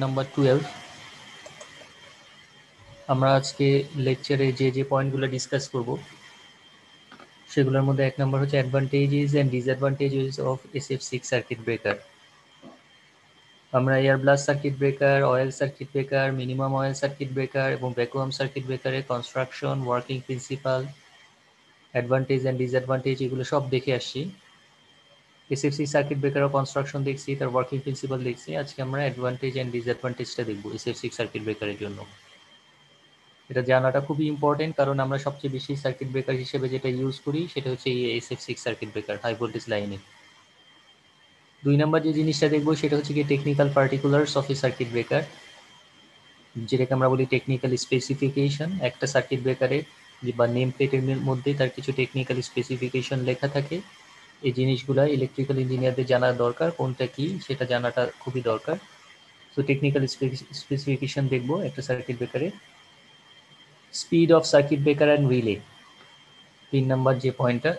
Number 12 আমরা আজকে লেকচারে যে পয়েন্টগুলো ডিসকাস করব সেগুলোর মধ্যে এক নাম্বার হচ্ছে advantages and disadvantages of SF6 circuit breaker. আমরা air blast circuit breaker, oil circuit breaker, minimum oil circuit breaker এবং ভ্যাকুয়াম সার্কিট ব্রেকারের construction, working principle, advantage and disadvantage এগুলো সব দেখে আসছি। SF6 সার্কিট ব্রেকারের কনস্ট্রাকশন দেখছি, তার ওয়ার্কিং প্রিন্সিপাল দেখছি। আজকে আমরা অ্যাডভান্টেজ এন্ড ডিসঅ্যাডভান্টেজটা দেখব SF6 সার্কিট ব্রেকারের জন্য। এটা জানাটা খুবই ইম্পর্টেন্ট, কারণ আমরা সবচেয়ে বেশি সার্কিট ব্রেকার হিসেবে যেটা ইউজ করি সেটা হচ্ছে এই SF6 circuit breaker, high voltage লাইনে। 2 নাম্বার যে জিনিসটা দেখবো সেটা হচ্ছে কি technical particulars of A circuit breaker, যেটাকে আমরা বলি টেকনিক্যাল স্পেসিফিকেশন। একটা সার্কিট ব্রেকারের বা নেম প্লেটের মধ্যে তার কিছু টেকনিক্যাল স্পেসিফিকেশন লেখা থাকে। এই জিনিসগুলো ইলেকট্রিক্যাল ইঞ্জিনিয়ারদের জানা দরকার, কোনটা কি সেটা জানাটা খুবই দরকার। তো টেকনিক্যাল স্পেসিফিকেশন দেখবো একটা সার্কিট ব্রেকারের। Speed of circuit breaker and relay, 3 number যে পয়েন্টটা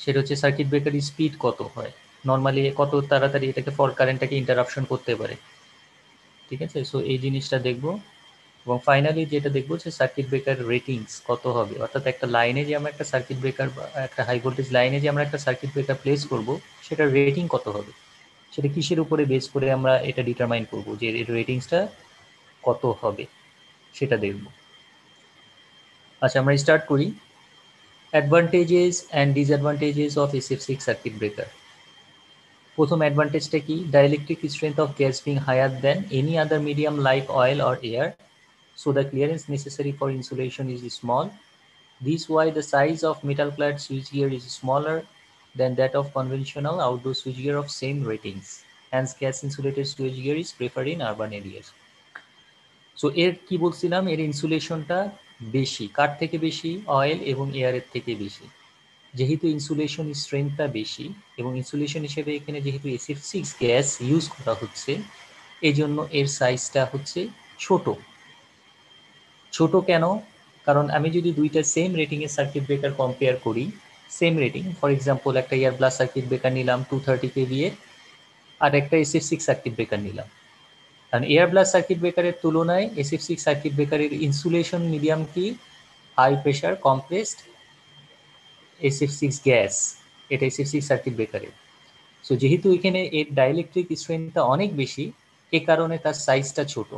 সেটা হচ্ছে সার্কিট ব্রেকারের স্পিড কত হয়, নর্মালি কত তাড়াতাড়ি এটাকে ফর কারেন্টটাকে ইন্টারাপশন করতে পারে। ঠিক আছে, সো এই জিনিসটা দেখবো। এবং ফাইনালি যেটা দেখবো যে সার্কিট ব্রেকার রেটিংস কত হবে, অর্থাৎ একটা লাইনে যে আমরা একটা সার্কিট ব্রেকার বা একটা হাই ভোল্টেজ লাইনে যে আমরা একটা সার্কিট ব্রেকার প্লেস করব সেটার রেটিং কত হবে, সেটা কিসের উপরে বেস করে আমরা এটা ডিটারমাইন করব যে এর রেটিংসটা কত হবে, সেটা দেখব। আচ্ছা, আমরা স্টার্ট করি। Advantages and disadvantages of SF6 circuit breaker. প্রথম অ্যাডভান্টেজটা কি, dielectric strength of gas being higher than any other medium like oil or air, so the clearance necessary for insulation is small. This why the size of metal clad switchgear is smaller than that of conventional outdoor switchgear of same ratings. Hence gas insulated switchgear is preferred in urban areas. So এর কি বলছিলাম, এর ইনসুলেশনটা বেশি, কার থেকে বেশি, oil এবং এয়ারের থেকে বেশি। যেহেতু ইনসুলেশন স্ট্রেংথটা বেশি এবং ইনসুলেশন হিসেবে এখানে যেহেতু SF6 গ্যাস ইউজ করা হচ্ছে, এই জন্য এর সাইজটা হচ্ছে ছোট। ছোট কেন, কারণ আমি যদি দুইটা সেম রেটিংয়ের সার্কিট ব্রেকার কম্পেয়ার করি, সেম রেটিং, ফর এক্সাম্পল একটা এয়ার ব্লাস্ট সার্কিট ব্রেকার নিলাম 230 kVA আর একটা SF6 সার্কিট ব্রেকার নিলাম, কারণ এয়ার ব্লাস্ট সার্কিট ব্রেকারের তুলনায় SF6 সার্কিট ব্রেকারের ইনসুলেশন মিডিয়াম কি high pressure compressed SF6 gas, এটা SF6 সার্কিট ব্রেকারের। সো যেহেতু এখানে এর ডাইইলেকট্রিক স্ট্রেংথটা অনেক বেশি, এ কারণে তার সাইজটা ছোট।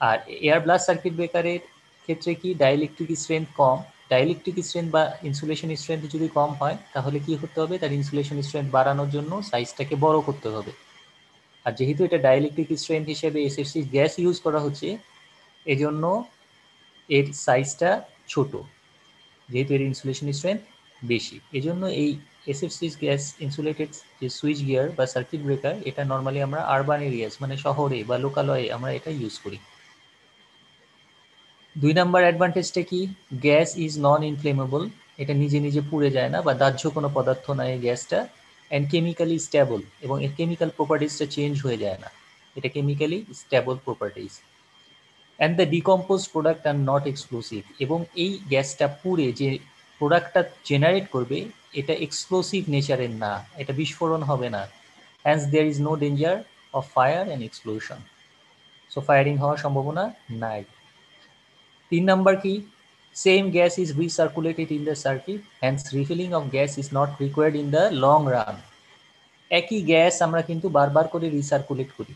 আর এয়ার ব্লাস্ট সার্কিট ব্রেকারের ক্ষেত্রে কি ডাইইলেকট্রিক স্ট্রেংথ কম, ডাইইলেকট্রিক স্ট্রেংথ বা ইনসুলেশন স্ট্রেংথ যদি কম হয় তাহলে কি করতে হবে, তার ইনসুলেশন স্ট্রেংথ বাড়ানোর জন্য সাইজটাকে বড় করতে হবে। আর যেহেতু এটা ডাইইলেকট্রিক স্ট্রেংথ হিসেবে SF6 গ্যাস ইউজ করা হচ্ছে, এজন্য এর সাইজটা ছোট, যেহেতু এর ইনসুলেশন স্ট্রেংথ বেশি। এজন্য এই SF6 গ্যাস ইনসুলেটেড যে সুইচ গিয়ার বা সার্কিট ব্রেকার, এটা নর্মালি আমরা আরবান এরিয়াস মানে শহরে বা লোকালয়ে আমরা এটা ইউজ করি। 2 নাম্বার অ্যাডভান্টেজটা কি, গ্যাস ইজ নন ইনফ্লেমেবল, এটা নিজে নিজে পুড়ে যায় না বা দাহ্য কোনো পদার্থ না এই গ্যাসটা। অ্যান্ড কেমিক্যালি স্টেবল, এবং এর কেমিক্যাল প্রপার্টিসটা চেঞ্জ হয়ে যায় না, এটা chemically stable properties. And the decompose product are not explosive, এবং এই গ্যাসটা পুড়ে যে প্রোডাক্টটা জেনারেট করবে এটা এক্সপ্লোসিভ নেচারের না, এটা বিস্ফোরণ হবে না। Hence there is no danger of fire and explosion, so firing হওয়ার সম্ভাবনা নাই। 3 নাম্বার কি, same gas is recirculated in the circuit, hence refilling of gas is not required in the long run. একই গ্যাস আমরা কিন্তু বারবার করে রিসার্কুলেট করি,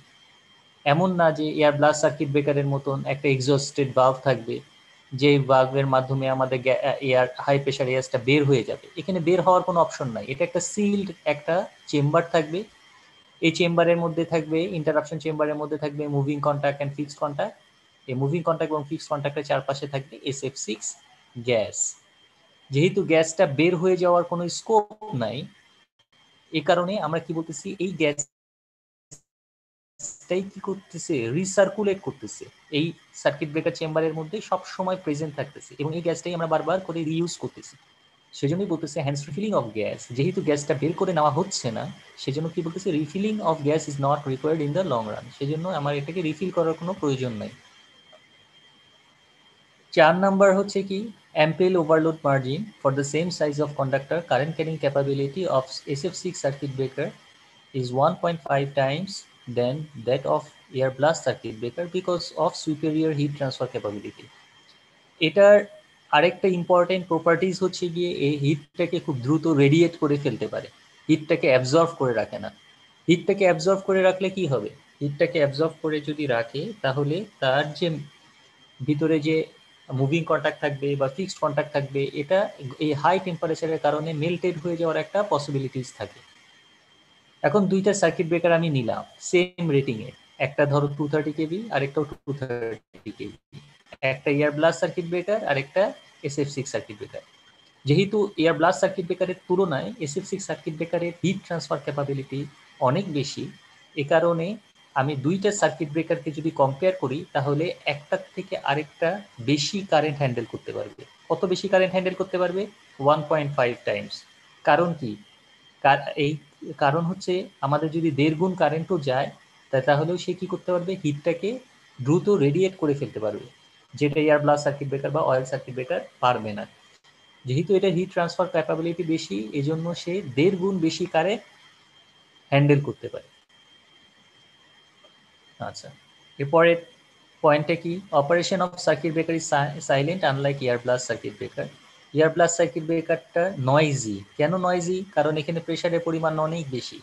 এমন না যে এয়ার ব্লাস্ট সার্কিট ব্রেকারের মতন একটা এক্সস্টেড ভালভ থাকবে, যে ভালভের মাধ্যমে আমাদের এয়ার হাই প্রেশার এয়ারটা বের হয়ে যাবে। এখানে বের হওয়ার কোনো অপশন নাই, এটা একটা সিল্ড একটা চেম্বার থাকবে। এই চেম্বারের মধ্যে থাকবে, ইন্টারাপশন চেম্বারের মধ্যে থাকবে moving contact and fixed contact. এই মুভিং কন্ট্যাক্ট এবং ফিক্সড কন্ট্যাক্টের চারপাশে থাকবে SF6 গ্যাস। যেহেতু গ্যাসটা বের হয়ে যাওয়ার কোনো স্কোপ নাই, এই কারণে আমরা কি বলতেছি, এই গ্যাসটাই কি করতেছে, রিসার্কুলেট করতেছে, এই সার্কিট ব্রেকার চেম্বারের মধ্যে সব সময় প্রেজেন্ট থাকতেছে, এবং এই গ্যাসটাই আমরা বারবার করে রিইউজ করতেছি। সেজন্যই বলতেছে হ্যান্স রিফিলিং অফ গ্যাস, যেহেতু গ্যাসটা বের করে নেওয়া হচ্ছে না, সেজন্য কি বলতেছে, refilling of gas is not required in the long run, সেজন্য আমার এটাকে রিফিল করার কোনো প্রয়োজন নাই। 4 নাম্বার হচ্ছে কি, অ্যাম্পেল overload margin for the same size of conductor, current carrying capability of SF6 circuit breaker is 1.5 times than that of air blast circuit breaker because of superior heat transfer capability. এটার আরেকটা important properties হচ্ছে গিয়ে এই হিটটাকে খুব দ্রুত radiate করে ফেলতে পারে, হিটটাকে অ্যাবজর্ব করে রাখে না। হিটটাকে অ্যাবজর্ব করে রাখলে কি হবে, হিটটাকে অ্যাবজর্ব করে যদি রাখে তাহলে তার যে ভিতরে যে মুভিং কন্ট্যাক্ট থাকবে বা ফিক্সড কন্ট্যাক্ট থাকবে, এটা এই হাই টেম্পারেচারের কারণে মেল্টেড হয়ে যাওয়ার একটা পসিবিলিটিস থাকে। এখন দুইটা সার্কিট ব্রেকার আমি নিলাম সেম রেটিং এ, একটা ধরো 230 কেভি আর একটা 230 কেভি, একটা এয়ার ব্লাস্ট সার্কিট ব্রেকার আর একটা SF6 সার্কিট ব্রেকার। যেহেতু এয়ার ব্লাস্ট সার্কিট ব্রেকারের তুলনায় SF6 সার্কিট ব্রেকারের হিট ট্রান্সফার ক্যাপাবিলিটি অনেক বেশি, এ কারণে আমি দুইটা সার্কিট ব্রেকারকে যদি কম্পেয়ার করি তাহলে একটার থেকে আরেকটা বেশি কারেন্ট হ্যান্ডেল করতে পারবে। কত বেশি কারেন্ট হ্যান্ডেল করতে পারবে? 1.5 টাইমস। কারণ কি? এই কারণ হচ্ছে আমাদের যদি 1.5 গুণ কারেন্টও যায় তাহলেও সে কি করতে পারবে, হিটটাকে দ্রুত রেডিয়েট করে ফেলতে পারবে, যেটা এয়ার ব্লাস্ট সার্কিট ব্রেকার বা অয়েল সার্কিট ব্রেকার পারবে না। যেহেতু এটা হিট ট্রান্সফার ক্যাপাবিলিটি বেশি, এজন্য সে 1.5 গুণ বেশি কারেন্ট হ্যান্ডেল করতে পারে। আচ্ছা, এরপরে পয়েন্টটা কি? Operation of circuit breaker is silent unlike air blast circuit breaker. Air blast circuit ব্রেকারটা নয়েজি। কেন নয়েজি? কারণ এখানে প্রেশারের পরিমাণ অনেক বেশি।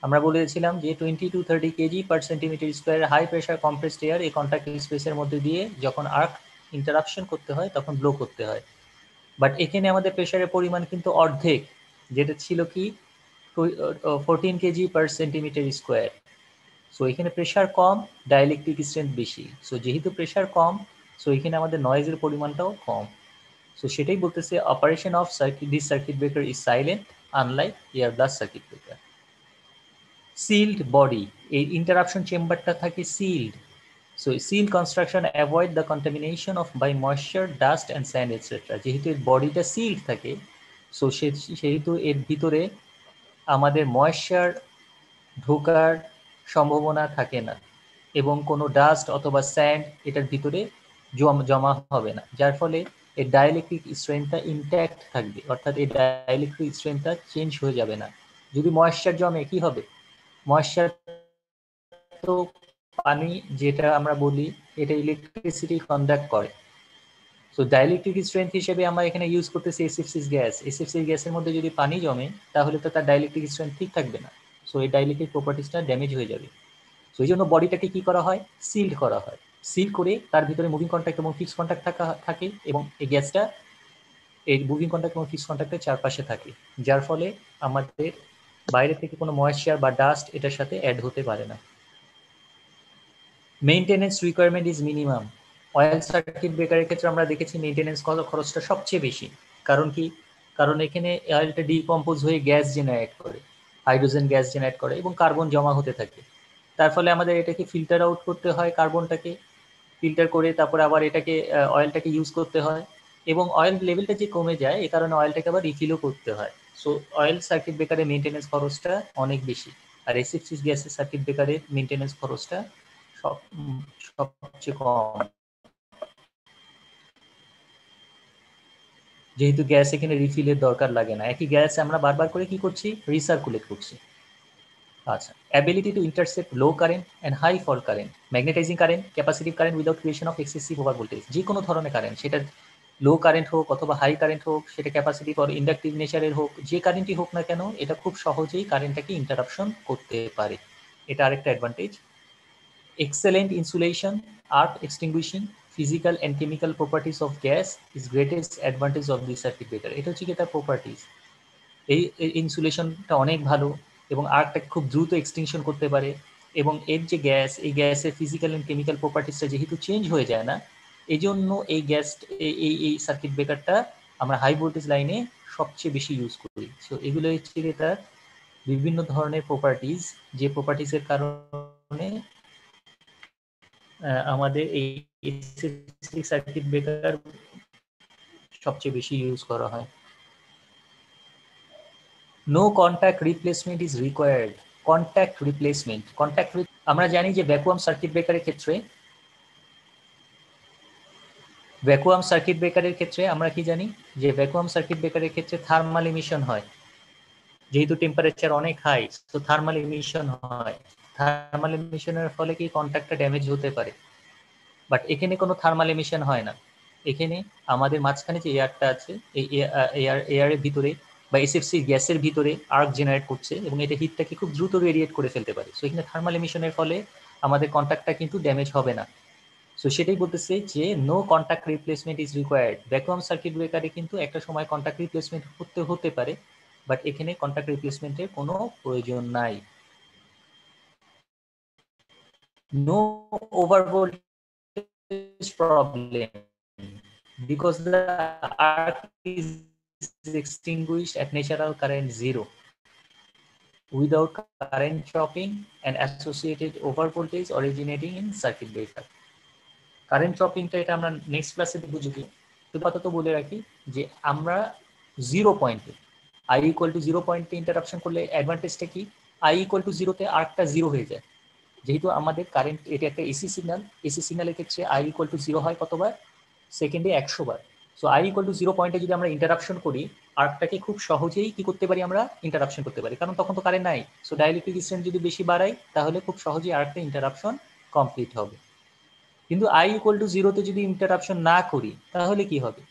আমরা বলেছিলাম যে 20 to 30 KG per centimetre square high pressure compressed air এই কন্ট্যাক্ট স্পেসের মধ্যে দিয়ে যখন আর্ক ইন্টারাপশন করতে হয় তখন ব্লো করতে হয়। বাট এখানে আমাদের প্রেশারের পরিমাণ কিন্তু অর্ধেক, যেটা ছিল কি 14 KG per centimetre square. So এখানে প্রেশার কম, ডাইলেকট্রিক স্ট্রেংথ বেশি। সো যেহেতু প্রেশার কম, সো এখানে আমাদের নয়েজের পরিমাণটাও কম। সো সেটাই বলতেছে operation of this circuit breaker is silent unlike air blast circuit breaker. Sealed body, এই ইন্টারাপশন চেম্বারটা থাকে sealed. So seal construction avoid the contamination of by moisture, dust and sand etcetera. যেহেতু এর বডিটা সিল্ড থাকে, so সেহেতু এর ভিতরে আমাদের ময়েশ্চার ঢোকার সম্ভাবনা থাকে না এবং কোনো ডাস্ট অথবা স্যান্ড এটার ভিতরে জমা হবে না, যার ফলে এর ডাইলেকট্রিক স্ট্রেংথটা ইনট্যাক্ট থাকবে, অর্থাৎ এই ডাইলেকট্রিক স্ট্রেংথটা চেঞ্জ হয়ে যাবে না। যদি ময়েশ্চার জমে কি হবে? ময়েশ্চার তো পানি যেটা আমরা বলি এটা ইলেকট্রিসিটি কন্ডাক্ট করে। সো ডাইলেকট্রিক স্ট্রেংথ হিসেবে আমরা এখানে ইউজ করতেছি SF6 গ্যাস। SF6 গ্যাসের মধ্যে যদি পানি জমে তাহলে তো তার ডাইলেকট্রিক স্ট্রেংথ ঠিক থাকবে না, সো এই ডাইলেকট্রিক প্রপার্টিসটা ড্যামেজ হয়ে যাবে। সো এই জন্য বডিটাকে কি করা হয়? সিল্ড করা হয়। সিল করে তার ভিতরে মুভিং কন্ট্যাক্ট এবং ফিক্সড কন্ট্যাক্ট থাকে এবং এই গ্যাসটা এই মুভিং কন্ট্যাক্ট এবং ফিক্সড কন্ট্যাক্টের চারপাশে থাকে, যার ফলে আমাদের বাইরে থেকে কোনো ময়েশ্চার বা ডাস্ট এটার সাথে অ্যাড হতে পারে না। Maintenance requirement is minimum. Oil circuit ব্রেকারের ক্ষেত্রে আমরা দেখেছি মেইনটেনেন্স খরচটা সবচেয়ে বেশি। কারণ কি? কারণ এখানে অয়েলটা ডিকম্পোজ হয়ে গ্যাস জেনারেট করে, হাইড্রোজেন গ্যাস জেনারেট করে এবং কার্বন জমা হতে থাকে। তার ফলে আমাদের এটাকে ফিল্টার আউট করতে হয়, কার্বনটাকে ফিল্টার করে তারপরে আবার এটাকে অয়েলটাকে ইউজ করতে হয় এবং অয়েল লেভেলটা যে কমে যায় এ কারণে অয়েলটাকে আবার রিফিলও করতে হয়। সো অয়েল সার্কিট ব্রেকারের মেইনটেনেন্স খরচটা অনেক বেশি, আর SF6 গ্যাসের সার্কিট ব্রেকারের মেইনটেনেন্স খরচটা সবচেয়ে কম, যেহেতু গ্যাস এখানে রিফিলের দরকার লাগে না, একই গ্যাস আমরা বারবার করে কি করছি? রিসার্কুলেট করছি। আচ্ছা, ability to intercept low current and high fall current, magnetising current, capacitive current without creation of excessive over voltage. যে কোনো ধরনের কারেন্ট, সেটা লো কারেন্ট হোক অথবা হাই কারেন্ট হোক, সেটা ক্যাপাসিটিভ অর ইন্ডাকটিভ নেচারের হোক, যে কারেন্টই হোক না কেন, এটা খুব সহজেই কারেন্টটাকে ইন্টারাপশন করতে পারে। এটা আরেকটা advantage. Excellent insulation, arc extinguishing, physical and chemical properties of gas is greatest advantage of this circuit breaker. এটা হচ্ছে কি তার প্রপার্টিজ। এই ইনসুলেশনটা অনেক ভালো এবং আর্কটাকে খুব দ্রুত এক্সটিংশন করতে পারে এবং এর যে গ্যাস, এই গ্যাসের ফিজিক্যাল অ্যান্ড কেমিক্যাল প্রপার্টিসটা যেহেতু চেঞ্জ হয়ে যায় না, এই জন্য এই গ্যাস এই সার্কিট ব্রেকারটা আমরা হাই ভোল্টেজ লাইনে সবচেয়ে বেশি ইউজ করি। সো এগুলো হচ্ছে তার বিভিন্ন ধরনের প্রপার্টিজ, যে প্রপার্টিসের কারণে আমাদের এই সার্কিট ব্রেকার সবচেয়ে বেশি ইউজ করা হয়। No contact replacement is required. Contact replacement, আমরা জানি যে ভ্যাকুয়াম সার্কিট ব্রেকারের ক্ষেত্রে আমরা কি জানি যে ভ্যাকুয়াম সার্কিট ব্রেকারের ক্ষেত্রে থার্মাল ইমিশন হয়। যেহেতু টেম্পারেচার অনেক হাই, তো থার্মাল ইমিশন হয়। থার্মাল এমিশনের ফলে কি কন্ট্যাক্টটা ড্যামেজ হতে পারে, বাট এখানে কোনো থার্মাল এমিশন হয় না। এখানে আমাদের মাঝখানে যে এয়ারটা আছে, এই এয়ারের ভিতরে বা এসএফসি গ্যাসের ভিতরে আর্ক জেনারেট করছে এবং এটা হিটটাকে খুব দ্রুত রেডিয়েট করে ফেলতে পারে। সো এখানে থার্মাল এমিশনের ফলে আমাদের কন্ট্যাক্টটা কিন্তু ড্যামেজ হবে না। সো সেটাই বলতেছে যে no contact replacement is required. Vacuum circuit ব্রেকারে কিন্তু একটা সময় কন্ট্যাক্ট রিপ্লেসমেন্ট হতে পারে, বাট এখানে কন্ট্যাক্ট রিপ্লেসমেন্টের কোনো প্রয়োজন নাই। No overvoltage problem because the arc is extinguished at natural current 0 without current chopping and associated overvoltage originating in circuit breaker. Current চপিংটা এটা আমরা নেক্সট ক্লাসে বুঝবো। শুধু আপাতত বলে রাখি যে আমরা 0 পয়েন্টে i ইকুয়াল টু 0 পয়েন্টে ইন্টারাপশন করলে অ্যাডভান্টেজটা কি, i ইকুয়াল টু 0-তে আর্কটা 0 হয়ে যায়। যেহেতু আমাদের কারেন্ট, এটা একটা এসি সিগন্যালের ক্ষেত্রে i ইকুয়াল টু 0 হয় কতবার, সেকেন্ডে 100 বার। সো i ইকুয়াল টু 0 পয়েন্টে যদি আমরা ইন্টারাপশন করি, আর্কটাকে খুব সহজেই কি করতে পারি, আমরা ইন্টারাপশন করতে পারি, কারণ তখন তো কারেন্ট নাই। সো ডাইলেকট্রিক ডিসটেন্স যদি বেশি বাড়াই তাহলে খুব সহজেই আর্কটা ইন্টারাপশন কমপ্লিট হবে। কিন্তু i ইকুয়াল টু 0-তে যদি ইন্টারাপশন না করি তাহলে কি হবে,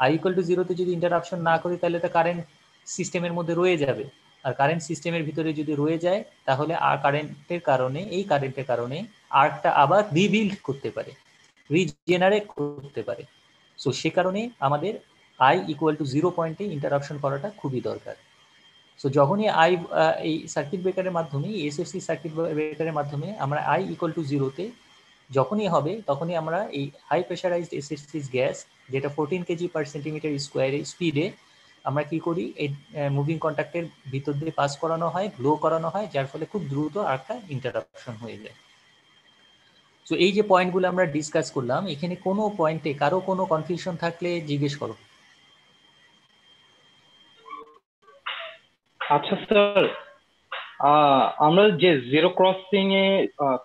i ইকুয়াল টু 0-তে যদি ইন্টারাপশন না করি তাহলে তো কারেন্ট সিস্টেমের মধ্যে রয়ে যাবে, আর কারেন্ট সিস্টেমের ভিতরে যদি রয়ে যায় তাহলে এই কারেন্টের কারণে আর্কটা আবার রিবিল্ড করতে পারে, রিজেনারেট করতে পারে। সো সে কারণে আমাদের i ইকুয়াল টু 0 পয়েন্টে ইন্টারাপশন করাটা খুবই দরকার। সো যখনই এই সার্কিট ব্রেকারের মাধ্যমে, এসএফসি সার্কিট ব্রেকারের মাধ্যমে আমরা i ইকুয়াল টু 0-তে যখনই হবে তখনই আমরা এই হাই প্রেশারাইজড এসএফসি গ্যাস, যেটা 14 কেজি পার সেন্টিমিটার স্কোয়ারে স্পিডে আমরা কি করি, এই মুভিং কন্ট্যাক্টের ভিতর দিয়ে পাস করানো হয়, ব্লো করানো হয়, যার ফলে খুব দ্রুত আর্কটা ইন্টারাপশন হয়ে যায়। সো এই যে পয়েন্টগুলো আমরা ডিসকাস করলাম, এখানে কোনো পয়েন্টে কারো কোনো কনফিউশন থাকলে জিজ্ঞেস করো। আচ্ছা স্যার, আমরা যে জিরো ক্রসিং এ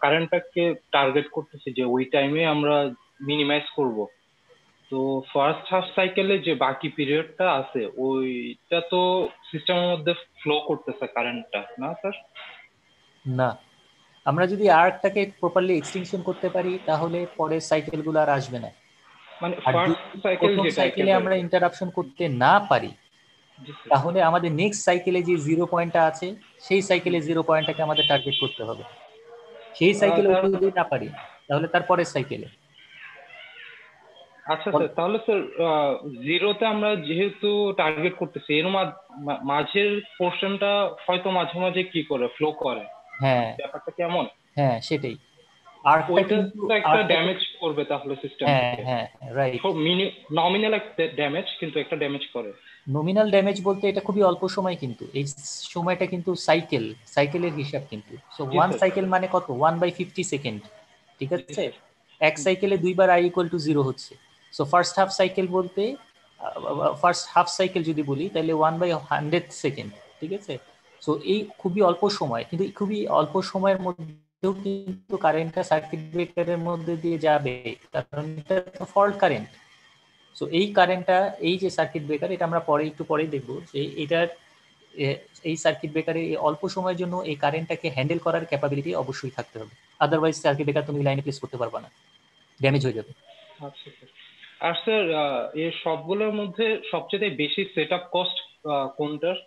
কারেন্টটাকে টার্গেট করতেছি, যে ওই টাইমে আমরা মিনিমাইজ করব, তো ফার্স্ট হাফ সাইকেলে যে বাকি পিরিয়ডটা আছে ওইটা তো সিস্টেমের মধ্যে ফ্লো করতেছে কারেন্টটা, না স্যার? না, আমরা যদি আর্কটাকে প্রপারলি এক্সটিংশন করতে পারি তাহলে পরের সাইকেলগুলো আর আসবে না। মানে আর ফার্স্ট যদি সাইকেল প্রথম যেটা সাইকেলে একেবারে। আমরা ইন্টারাপশন করতে না পারি তাহলে আমাদের নেক্সট সাইকেলে যে 0 পয়েন্টটা আছে সেই সাইকেলে 0 পয়েন্টটাকে আমাদের টার্গেট করতে হবে। সেই সাইকেলে স্যার, যদি না পারি তাহলে তার পরের সাইকেলে। আচ্ছা স্যার, তাহলে স্যার জিরোতে আমরা যেহেতু টার্গেট করতেছি, এর মাঝের পোর্শনটা হয়তো মাঝে মাঝে কি করে ফ্লো করে, হ্যাঁ ব্যাপারটা কেমন? হ্যাঁ সেটাই, আর্কটা ওইটা কিন্তু তো একটা ড্যামেজ করবে তাহলে হ্যাঁ সিস্টেমকে। হ্যাঁ রাইট। নমিনাল একটা ড্যামেজ, কিন্তু একটা ড্যামেজ করে। নমিনাল ড্যামেজ বলতে এটা খুবই অল্প সময়, কিন্তু এই সময়টা কিন্তু সাইকেলের হিসাব কিন্তু। সো জি ওয়ান স্যার। সাইকেল মানে কত, 1/50 সেকেন্ড, ঠিক জি আছে। স্যার। এক সাইকেলে দুইবার i ইকুয়াল টু 0 হচ্ছে। সো ফার্স্ট হাফ সাইকেল বলতে, ফার্স্ট হাফ সাইকেল যদি বলি তাহলে 1/100 সেকেন্ড, ঠিক আছে। সো এই খুবই অল্প সময়, কিন্তু খুবই অল্প সময়ের মধ্যেও কিন্তু কারেন্টটা সার্কিট ব্রেকারের মধ্যে দিয়ে যাবে, কারণ এটা তো ফল্ট কারেন্ট। সো এই কারেন্টটা, এই যে সার্কিট ব্রেকার, এটা আমরা একটু পরেই দেখবো যে এটার এই সার্কিট ব্রেকারে অল্প সময়ের জন্য এই কারেন্টটাকে হ্যান্ডেল করার ক্যাপাবিলিটি অবশ্যই থাকতে হবে, আদারওয়াইজ সার্কিট ব্রেকার তুমি লাইনে প্লেস করতে পারবে না, ড্যামেজ হয়ে যাবে। আচ্ছা স্যার। আর স্যার, এই সবগুলোর মধ্যে সবচেয়ে বেশি সেট আপ কস্ট কোনটার?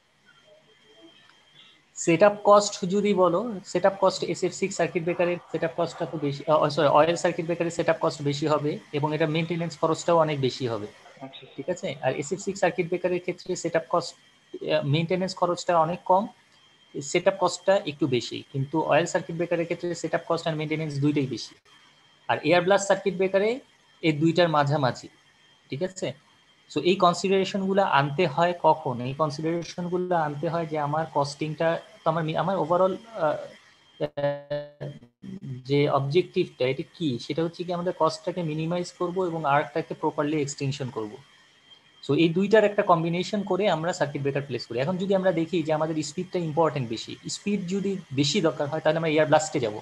সেট আপ কস্ট যদি বলো, set up cost SF6 circuit ব্রেকারের সেট আপ কস্টটা তো বেশি, সরি অয়েল সার্কিট ব্রেকারের সেট আপ কস্ট বেশি হবে এবং এটা মেনটেনেন্স খরচটাও অনেক বেশি হবে, আচ্ছা ঠিক আছে। আর SF6 সার্কিট ব্রেকারের ক্ষেত্রে সেট আপ কস্ট, মেনটেনেন্স খরচটা অনেক কম, সেট আপ কস্টটা একটু বেশি, কিন্তু অয়েল সার্কিট ব্রেকারের ক্ষেত্রে সেট আপ কস্ট আর মেনটেনেন্স দুইটাই বেশি। আর এয়ার ব্লাস্ট সার্কিট ব্রেকারে এই দুইটার মাঝামাঝি, ঠিক আছে। সো এই কনসিডারেশনগুলো আনতে হয় কখন, এই কনসিডারেশনগুলো আনতে হয় যে আমার কস্টিংটা, তো আমার ওভারঅল যে অবজেক্টিভটা এটা কি, সেটা হচ্ছে কি আমাদের কস্টটাকে মিনিমাইজ করব এবং আর্কটাকে প্রপারলি এক্সটেনশন করব। সো এই দুইটার একটা কম্বিনেশন করে আমরা সার্কিট ব্রেকার প্লেস করি। এখন যদি আমরা দেখি যে আমাদের স্পিডটা ইম্পর্টেন্ট বেশি, স্পিড যদি বেশি দরকার হয় তাহলে আমরা এয়ার ব্লাস্টে যাব,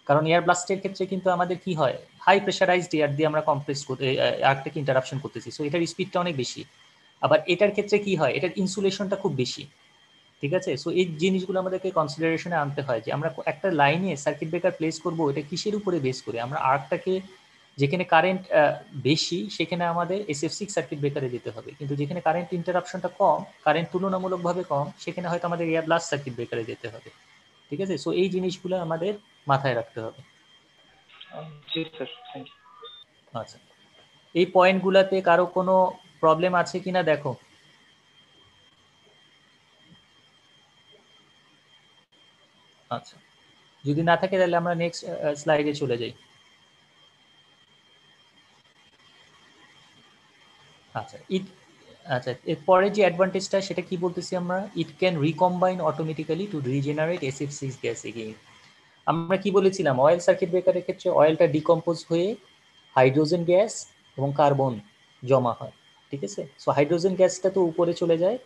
কারণ এয়ার ব্লাস্টের ক্ষেত্রে কিন্তু আমাদের কি হয়, হাই প্রেশারাইজড এয়ার দিয়ে আমরা কম্প্রেস করতে আর্কটাকে ইন্টারাপশন করতেছি, সো এটার স্পিডটা অনেক বেশি। আবার এটার ক্ষেত্রে কি হয়, এটার ইনসুলেশনটা খুব বেশি, ঠিক আছে। সো এই জিনিসগুলো আমাদেরকে কনসিডারেশনে আনতে হয় যে আমরা একটা লাইনে সার্কিট ব্রেকার প্লেস করব, এটা কিসের উপরে বেস করে। আমরা আর্কটাকে যেখানে কারেন্ট বেশি সেখানে আমাদের SF6 সার্কিট ব্রেকারে যেতে হবে, কিন্তু যেখানে কারেন্ট ইন্টারাপশনটা কম, কারেন্ট তুলনামূলকভাবে কম, সেখানে হয়তো আমাদের এয়ার ব্লাস্ট সার্কিট ব্রেকারে যেতে হবে। ঠিক আছে। সো এই জিনিসগুলো আমাদের মাথায় রাখতে হবে। জি স্যার, থ্যাংক ইউ। আচ্ছা, এই পয়েন্টগুলোতে কারো কোনো প্রবলেম আছে কিনা দেখো। আচ্ছা, যদি না থাকে তাহলে আমরা নেক্সট স্লাইডে চলে যাই। আচ্ছা, আচ্ছা, এরপরে যে অ্যাডভান্টেজটা সেটা কি বলতেছি আমরা, it can recombine automatically to regenerate SF6 gas again. আমরা কি বলেছিলাম, অয়েল সার্কিট ব্রেকারের ক্ষেত্রে অয়েলটা ডিকম্পোজ হয়ে হাইড্রোজেন গ্যাস এবং কার্বন জমা হয়। ঠিক আছে। সো হাইড্রোজেন গ্যাসটা তো উপরে চলে যায়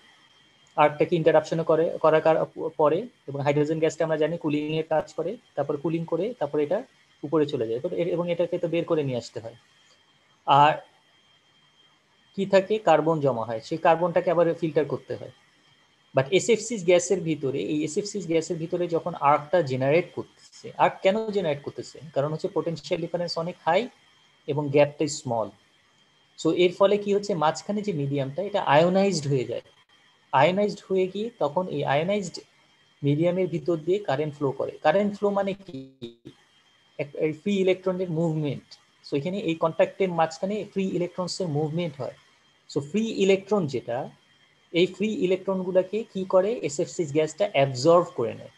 আর্কটাকে ইন্টারাপশনে করার পরে, এবং হাইড্রোজেন গ্যাসটা আমরা জানি কুলিং এর কাজ করে, তারপর কুলিং করে তারপর এটা উপরে চলে যায়, এবং এটাকে তো বের করে নিয়ে আসতে হয়। আর কি থাকে, কার্বন জমা হয়, সেই কার্বনটাকে আবার ফিল্টার করতে হয়। বাট SF6 গ্যাসের ভিতরে, এই SF6 গ্যাসের ভিতরে যখন আর্কটা জেনারেট করতেছে, আর্ক কেন জেনারেট করতেছে, কারণ হচ্ছে পোটেনশিয়াল ডিফারেন্স অনেক হাই এবং গ্যাপটা স্মল। সো এর ফলে কি হচ্ছে, মাঝখানে যে মিডিয়ামটা এটা আয়োনাইজড হয়ে যায়। আয়োনাইজড হয়ে গিয়ে তখন এই আয়োনাইজড মিডিয়ামের ভিতর দিয়ে কারেন্ট ফ্লো করে। কারেন্ট ফ্লো মানে কি, ফ্রি ইলেকট্রনের মুভমেন্ট। সো এখানে এই কন্ট্যাক্টের মাঝখানে ফ্রি ইলেকট্রনসের মুভমেন্ট হয়। সো ফ্রি ইলেকট্রন যেটা, এই ফ্রি ইলেকট্রনগুলোকে কি করে, SF6 গ্যাসটা অ্যাবজর্ভ করে নেয়।